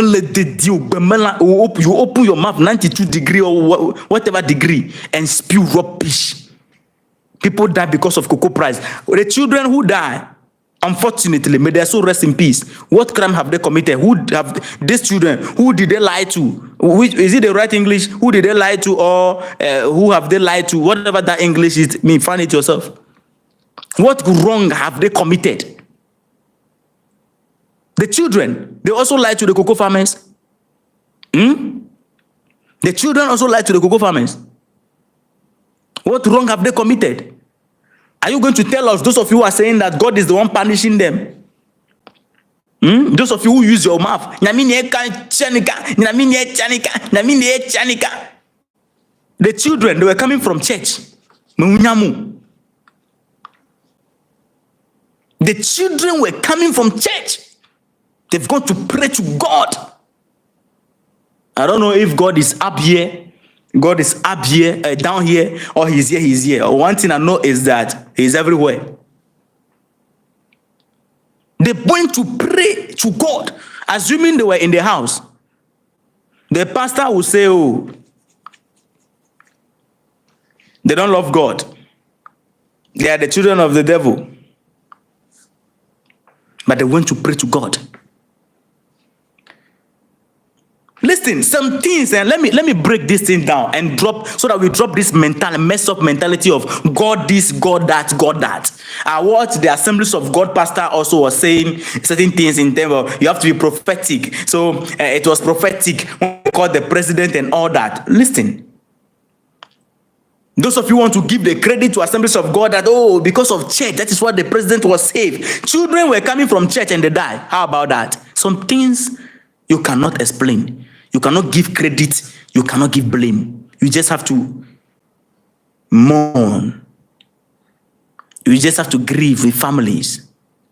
open your mouth 92 degree or whatever degree and spew rubbish. People die because of cocoa price. The children who die, unfortunately, may their soul rest in peace. What crime have they committed? Who have these children? Who did they lie to? Is it the right English? Who did they lie to, or who have they lied to? Whatever that English is, find it yourself. What wrong have they committed? The children, they also lied to the cocoa farmers. The children also lied to the cocoa farmers. What wrong have they committed? Are you going to tell us, those of you who are saying that God is the one punishing them? Those of you who use your mouth. The children, they were coming from church. The children were coming from church. They've gone to pray to God. I don't know if God is up here. God is up here, down here, or he's here. One thing I know is that he's everywhere. They went to pray to God, assuming they were in the house. The pastor will say, oh, they don't love God. They are the children of the devil. But they went to pray to God. Listen, some things, and let me break this thing down and drop, so that we drop this mess up mentality of God this, God that, God that. What the Assemblies of God pastor also was saying, certain things in terms of you have to be prophetic. So it was prophetic when we called the president and all that. Listen, those of you want to give the credit to Assemblies of God that, oh, because of church, that is why the president was saved. Children were coming from church and they died. How about that? Some things you cannot explain. You cannot give credit. You cannot give blame. You just have to mourn. You just have to grieve with families.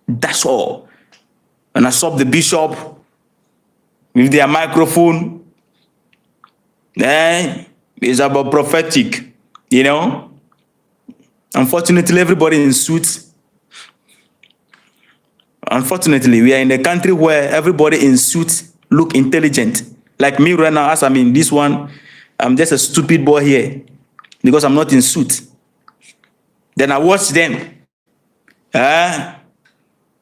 That's all. And I saw the bishop with their microphone. It's about prophetic, Unfortunately, everybody in suits. Unfortunately, we are in a country where everybody in suits look intelligent. Like me right now, as I'm in this one, I'm just a stupid boy here because I'm not in suit. Then I watch them. It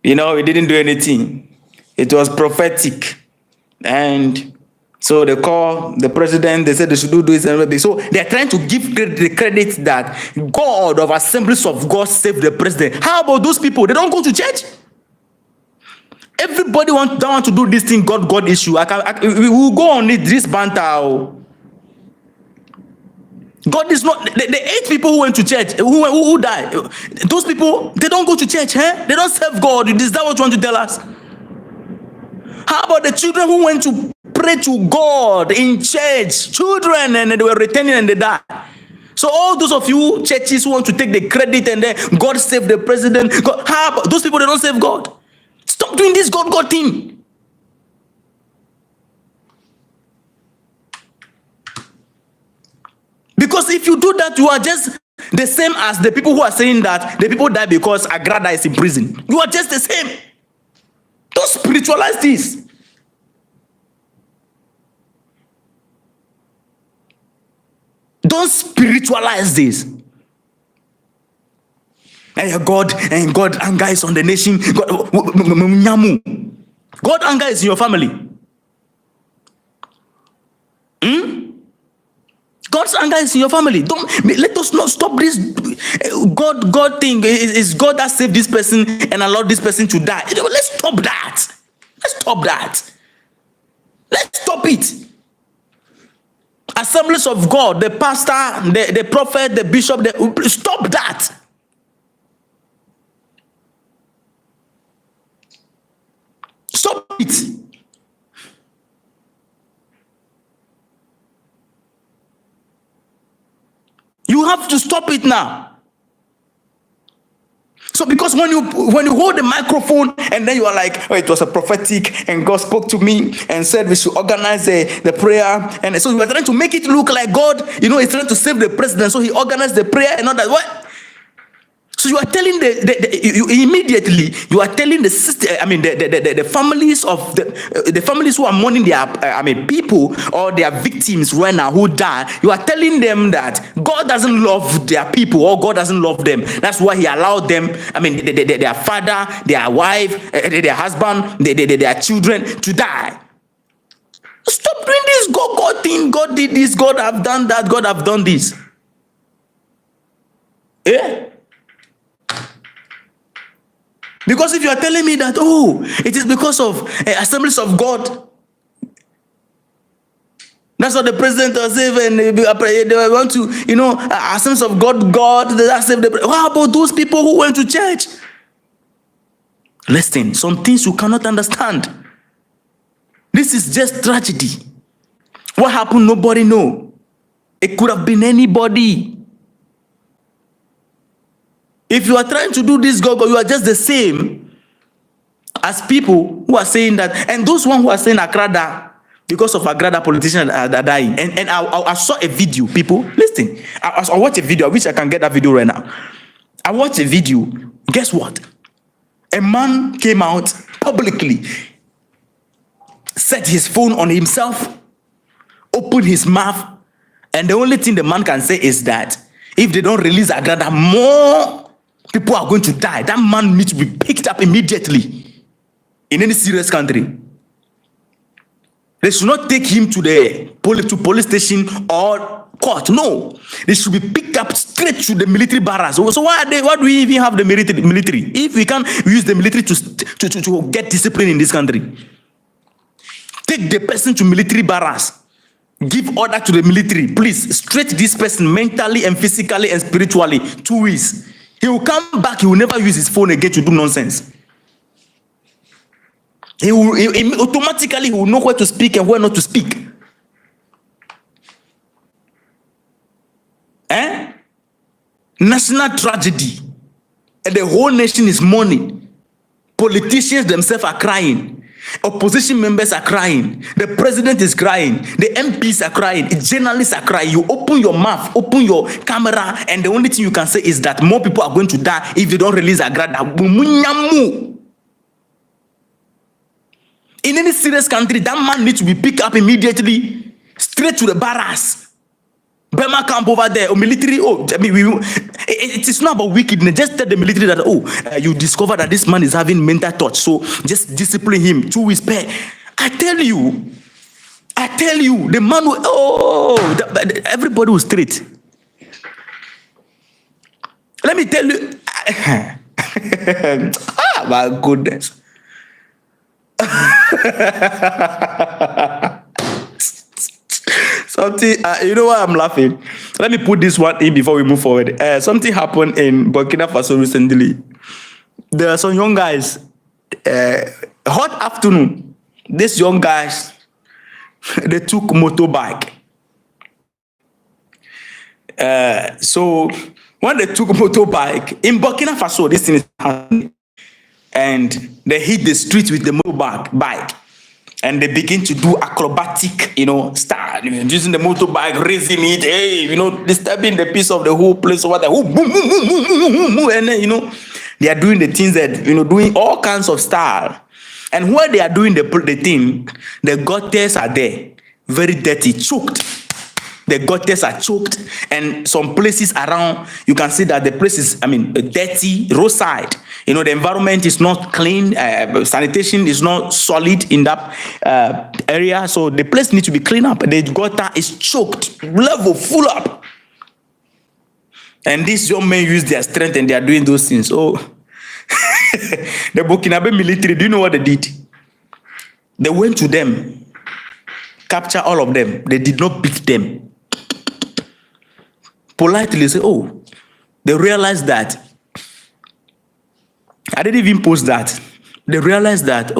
didn't do anything. It was prophetic. And so they call the president, they said they should do this and that. So they're trying to give the credit that God of Assemblies of God saved the president. How about those people? They don't go to church? Everybody don't want to do this thing, God issue. We will go on this banter. God is not the 8 people who went to church, who died. Those people, they don't go to church, They don't serve God. Is that what you want to tell us? How about the children who went to pray to God in church? Children, and they were returning and they died. So all those of you churches who want to take the credit and then God saved the president, how about those people? They don't save God. Stop doing this God thing. Because if you do that, you are just the same as the people who are saying that the people die because Agrada is in prison. You are just the same. Don't spiritualize this. Don't spiritualize this. And God anger is on the nation. God anger is in your family. God's anger is in your family. Let us not stop this God thing. Is God that saved this person and allowed this person to die? Let's stop that. Let's stop it. Assemblies of God, the pastor, the prophet, the bishop, stop that. Stop it. You have to stop it now. So because when you hold the microphone and then you are like, oh, it was a prophetic and God spoke to me and said we should organize the prayer, and so you are trying to make it look like God, is trying to save the president, so he organized the prayer and all that. What? So you are telling immediately you are telling the sister, the families of the families who are mourning their people or their victims right now who die. You are telling them that God doesn't love their people or God doesn't love them. That's why He allowed them. Their father, their wife, their husband, their children to die. Stop doing this God thing. God did this. God have done that. God have done this. Yeah. Because if you are telling me that, it is because of Assemblies of God, that's what the president was saying, and they want to, Assemblies of God, that saved the president. How about those people who went to church? Listen, some things you cannot understand. This is just tragedy. What happened, nobody know. It could have been anybody. If you are trying to do this, God, you are just the same as people who are saying that, and those one who are saying Agrada, because of Agrada politicians are dying. And I saw a video, people, listen. I watched a video. I wish I can get that video right now. I watched a video. Guess what? A man came out publicly, set his phone on himself, opened his mouth, and the only thing the man can say is that if they don't release Agrada, more people are going to die. That man needs to be picked up immediately in any serious country. They should not take him to the police station or court. No, they should be picked up straight to the military barracks. So why do we even have the military if we can't use the military to get discipline in this country? Take the person to military barracks. Give order to the military. Please, straight this person mentally and physically and spiritually. 2 weeks. He will come back. He will never use his phone again to do nonsense. He automatically will know where to speak and where not to speak. National tragedy. And the whole nation is mourning. Politicians themselves are crying. Opposition members are crying. The president is crying. The MPs are crying. Journalists are crying. You open your mouth, open your camera, and the only thing you can say is that more people are going to die if they don't release Agrada. In any serious country, that man needs to be picked up immediately, straight to the barracks. Burma camp over there, or military. It is not about wickedness. Just tell the military that, you discover that this man is having mental touch, so just discipline him. 2 weeks pay. I tell you, the man will, everybody will straight. Let me tell you, my goodness. Something, you know why I'm laughing? Let me put this one in before we move forward. Something happened in Burkina Faso recently. There are some young guys, hot afternoon, these young guys, they took motorbike. So when they took motorbike, in Burkina Faso, this thing is happening, and they hit the street with the motorbike. and they begin to do acrobatic, style, using the motorbike, raising it, hey, disturbing the peace of the whole place over there. Boom, boom, boom, boom, boom, boom, boom, boom, and then, they are doing the things that, doing all kinds of style. And where they are doing the thing, the gutters are there, very dirty, choked. The gutters are choked, and some places around, you can see that the place is, dirty, roadside. The environment is not clean, sanitation is not solid in that area, so the place needs to be cleaned up. The gutter is choked, level, full up. And these young men use their strength and they are doing those things. Oh, the Burkinabe military, do you know what they did? They went to them, capture all of them. They did not beat them. Politely say, oh, they realized that. I didn't even post that. They realized that,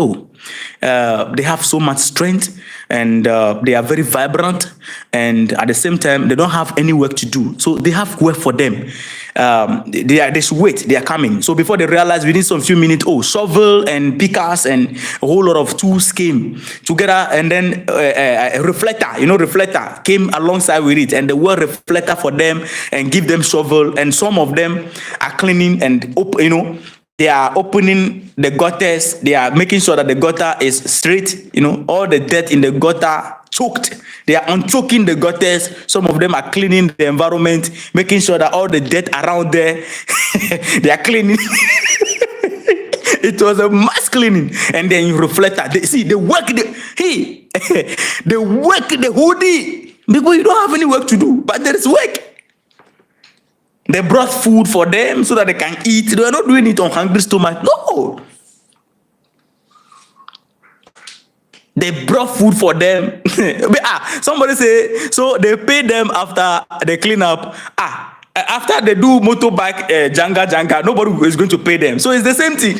they have so much strength, and they are very vibrant, and at the same time, they don't have any work to do. So they have work for them. They should wait, they are coming. So before they realize, within some few minutes, shovel and pickers and a whole lot of tools came together, and then a reflector, reflector came alongside with it, and they were reflector for them and give them shovel, and some of them are cleaning and they are opening the gutters. They are making sure that the gutter is straight. All the dirt in the gutter choked. They are unchoking the gutters. Some of them are cleaning the environment, making sure that all the dirt around there, they are cleaning. It was a mass cleaning. And then you reflect that. They work they work the whole day because you don't have any work to do, but there is work. They brought food for them so that they can eat. They are not doing it on hungry stomach. No. They brought food for them. Somebody say, so they pay them after they clean up. After they do motorbike janga, nobody is going to pay them. So it's the same thing.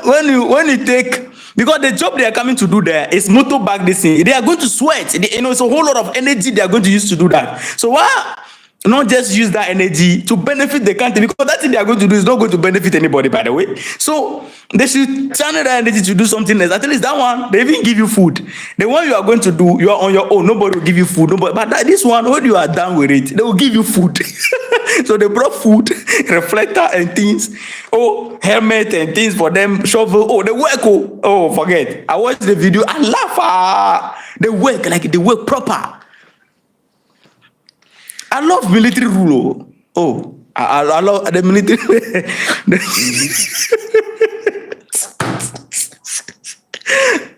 When you take, because the job they are coming to do there is motorbike this thing, they are going to sweat. It's a whole lot of energy they are going to use to do that. So why not just use that energy to benefit the country? Because that thing they are going to do is not going to benefit anybody, by the way. So they should channel that energy to do something else. At least that one, they even give you food. The one you are going to do, you are on your own. Nobody will give you food. But this one, when you are done with it, they will give you food. So they brought food, reflector and things. Helmet and things for them, shovel. They work. Forget. I watched the video. I laugh. They work they work proper. I love military rule. I love the military.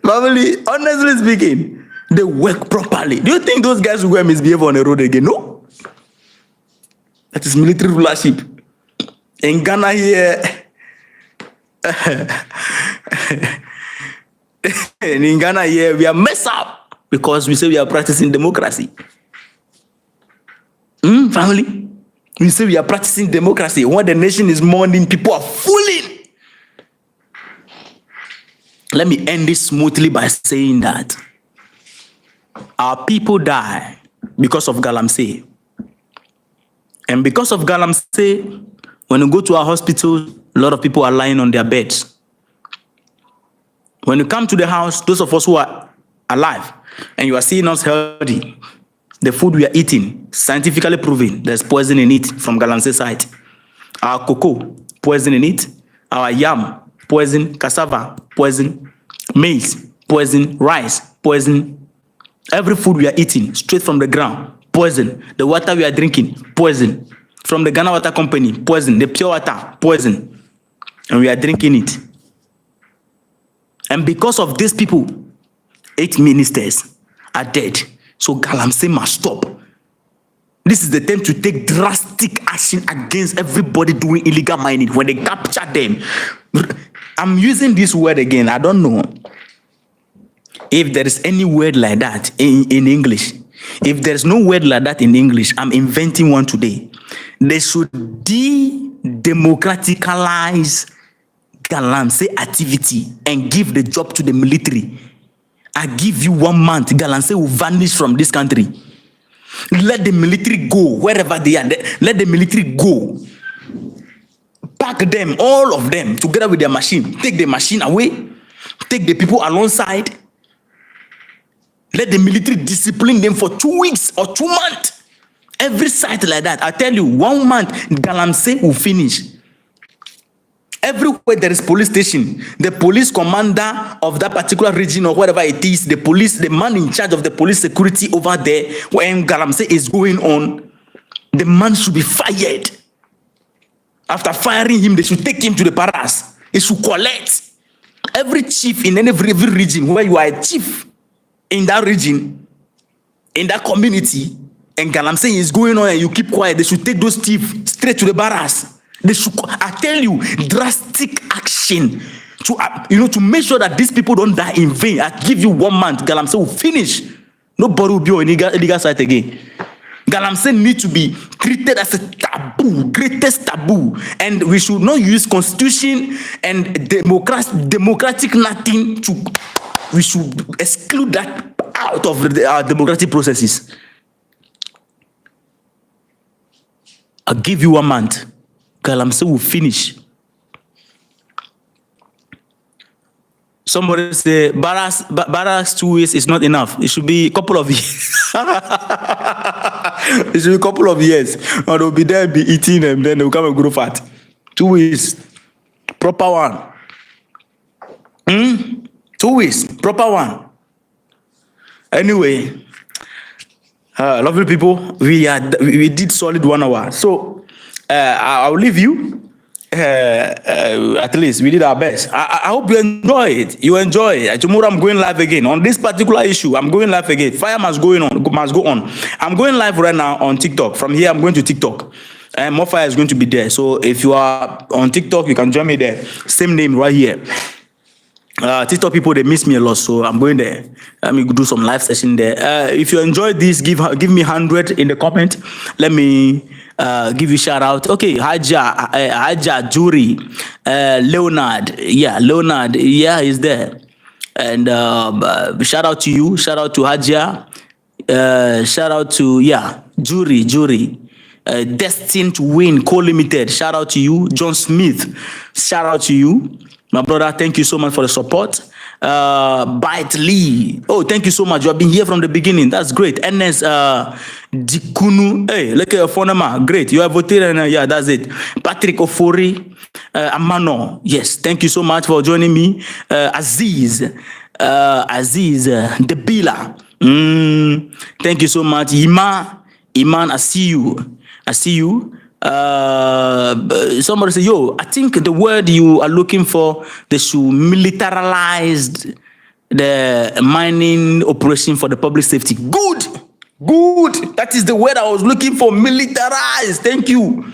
Family, honestly speaking, they work properly. Do you think those guys will go and misbehave on the road again? No. That is military rulership. In Ghana here, in Ghana here, we are messed up because we say we are practicing democracy. Family, we say we are practicing democracy. When the nation is mourning, people are fooling. Let me end this smoothly by saying that our people die because of Galamsey. And because of Galamsey, when you go to our hospital, a lot of people are lying on their beds. When you come to the house, those of us who are alive, and you are seeing us healthy, the food we are eating, scientifically proven, there's poison in it from Galamsey side. Our cocoa, poison in it. Our yam, poison. Cassava, poison. Maize, poison. Rice, poison. Every food we are eating, straight from the ground, poison. The water we are drinking, poison. From the Ghana Water Company, poison. The pure water, poison. And we are drinking it. And because of these people, 8 ministers are dead. So Galamsey must stop. This is the time to take drastic action against everybody doing illegal mining. When they capture them, I'm using this word again. I don't know if there is any word like that in English. If there's no word like that in English, I'm inventing one today. They should de-democraticalize Galamsey activity and give the job to the military. I give you 1 month, Galamsey will vanish from this country. Let the military go wherever they are. Let the military go. pack them, all of them, together with their machine. Take the machine away. Take the people alongside. Let the military discipline them for 2 weeks or 2 months. Every site like that. I tell you, 1 month, Galamsey will finish. Everywhere there is police station, the police commander of that particular region or whatever it is, the man in charge of the police security over there, when Galamsey is going on, the man should be fired. After firing him, they should take him to the paras. He should collect. Every chief in every region where you are a chief in that region, in that community, and Galamsey is going on and you keep quiet, they should take those thieves straight to the barracks. They should, I tell you, drastic action to make sure that these people don't die in vain. I give you 1 month, Galamsey will finish. Nobody will be on illegal site again. Galamsey needs to be treated as a taboo, greatest taboo, and we should not use constitution and democratic nothing to. We should exclude that out of our democratic processes. I'll give you 1 month. Galamsey will finish. Somebody say, barracks 2 years is not enough. It should be a couple of years. It should be a couple of years. Or they'll be there, be eating, and then they'll come and grow fat. 2 years. Proper one. 2 weeks. Proper one. Anyway, lovely people, we did solid 1 hour. So, I'll leave you. At least we did our best. I hope you enjoy it. You enjoy it. Tomorrow I'm going live again on this particular issue. I'm going live again. Fire must go on. I'm going live right now on TikTok. From here, I'm going to TikTok. And more fire is going to be there. So if you are on TikTok, you can join me there. Same name right here. TikTok people, they miss me a lot, so I'm going there. Let me do some live session there. If you enjoyed this, give me 100 in the comment. Let me give you shout out. Okay, Haja, Jury, Leonard, is there. And shout out to you, shout out to Haja, shout out to Jury. Destined to Win Co-Limited, shout out to you. John Smith, shout out to you. My brother, thank you so much for the support. Bite Lee. Oh, thank you so much. You have been here from the beginning. That's great. NS Dikunu. Hey, look at your phone number. Great. You have voted and that's it. Patrick Ofori. Amano. Yes, thank you so much for joining me. Aziz. Debila. Thank you so much. Iman, I see you. Somebody say, yo, I think the word you are looking for, they should militarize the mining operation for the public safety. Good. That is the word I was looking for. Militarize. Thank you.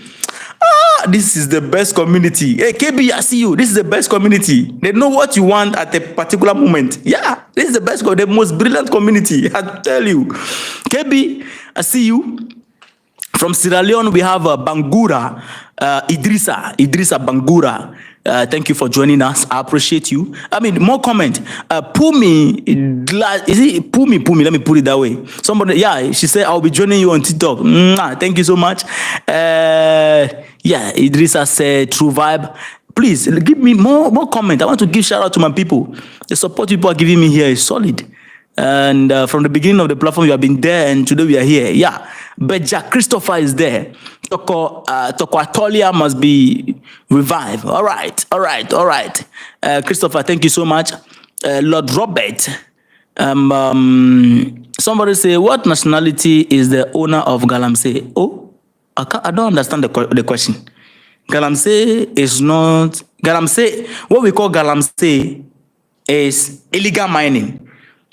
This is the best community. Hey, KB, I see you. This is the best community. They know what you want at a particular moment. Yeah, this is the best, the most brilliant community. I tell you. KB, I see you. From Sierra Leone, we have Bangura, Idrissa Bangura. Thank you for joining us. I appreciate you. I mean, more comment. Pumi, is it Pumi? Let me put it that way. Somebody, she said, I'll be joining you on TikTok. Thank you so much. Idrissa said, True Vibe. Please, give me more comment. I want to give shout out to my people. The support people are giving me here is solid. And from the beginning of the platform, you have been there, and today we are here. Yeah. But Jack Christopher is there. Toko Atolia must be revived. All right. Christopher, thank you so much. Lord Robert. Somebody say, what nationality is the owner of Galamsey? Oh, I don't understand the question. Galamsey is not... Galamsey, what we call Galamsey is illegal mining.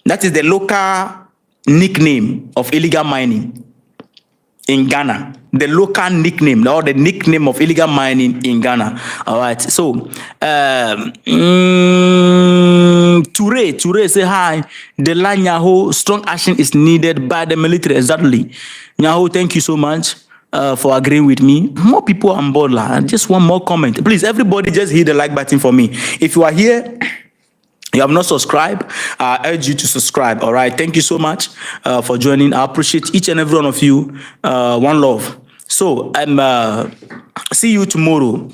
That is the local nickname of illegal mining in Ghana. The local nickname, or the nickname of illegal mining in Ghana. All right. So, Toure say hi. The line Nyaho, strong action is needed by the military. Exactly. Nyaho, thank you so much for agreeing with me. More people on board. Just one more comment. Please, everybody just hit the like button for me. If you are here, you have not subscribed, I urge you to subscribe. All right. Thank you so much for joining. I appreciate each and every one of you. One love. So see you tomorrow.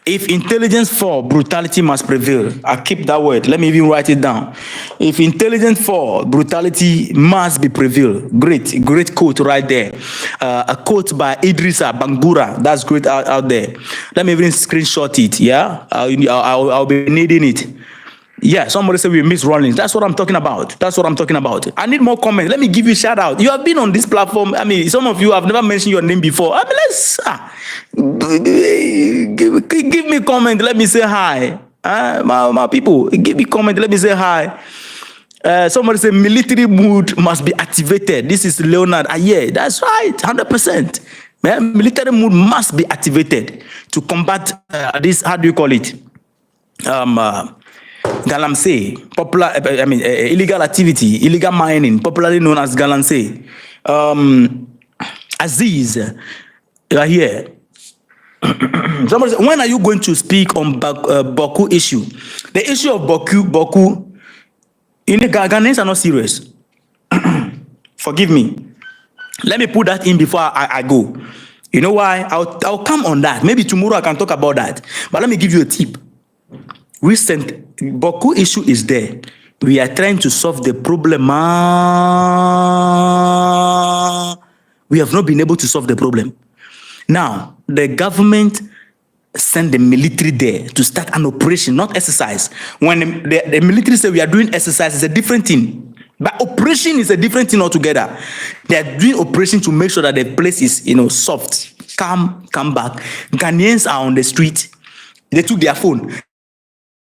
If intelligence fall, brutality must prevail. I keep that word. Let me even write it down. If intelligence fall, brutality must be prevail. Great quote right there. A quote by Idrissa Bangura. That's great out there. Let me even screenshot it. Yeah, I'll be needing it. Yeah, somebody said we miss Rollins. That's what I'm talking about. That's what I'm talking about. I need more comments. Let me give you a shout out. You have been on this platform. I mean, some of you have never mentioned your name before. I mean, let's give me a comment. Let me say hi. My people, give me a comment. Let me say hi. Somebody said military mood must be activated. This is Leonard. Yeah, that's right. 100%. Man, military mood must be activated to combat this. How do you call it? Galamsey, illegal activity, illegal mining, popularly known as Galamsey. Aziz, you are here. Somebody said, when are you going to speak on Baku issue? The issue of Baku, Ghanaians are not serious. Forgive me. Let me put that in before I go. You know why? I'll come on that. Maybe tomorrow I can talk about that. But let me give you a tip. Recent Baku issue is there. We are trying to solve the problem. We have not been able to solve the problem. Now, the government sent the military there to start an operation, not exercise. When the military say we are doing exercise, it's a different thing. But operation is a different thing altogether. They are doing operation to make sure that the place is, soft. Come back. Ghanaians are on the street. They took their phone.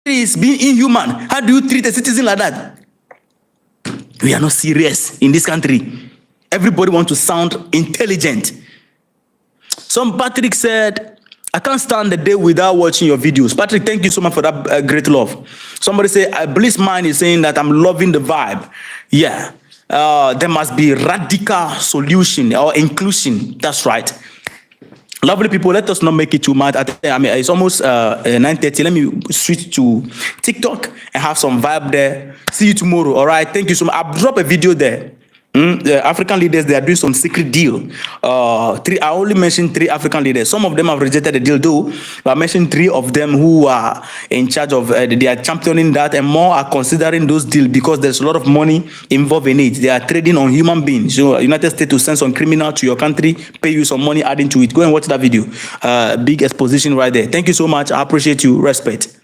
Is being inhuman. How do you treat a citizen like that? We are not serious in this country. Everybody wants to sound intelligent. Some Patrick said, I can't stand the day without watching your videos. Patrick, thank you so much for that great love. Somebody said, Bliss Mind is saying that I'm loving the vibe. Yeah. There must be radical solution or inclusion. That's right. Lovely people, let us not make it too much. It's almost 9:30. Let me switch to TikTok and have some vibe there. See you tomorrow. All right. Thank you so much. I'll drop a video there. The African leaders, they are doing some secret deal. I only mentioned 3 African leaders. Some of them have rejected the deal, though. But I mentioned 3 of them who are in charge of. They are championing that, and more are considering those deals because there's a lot of money involved in it. They are trading on human beings. So, United States will send some criminal to your country, pay you some money, adding to it. Go and watch that video. Big exposition right there. Thank you so much. I appreciate you. Respect.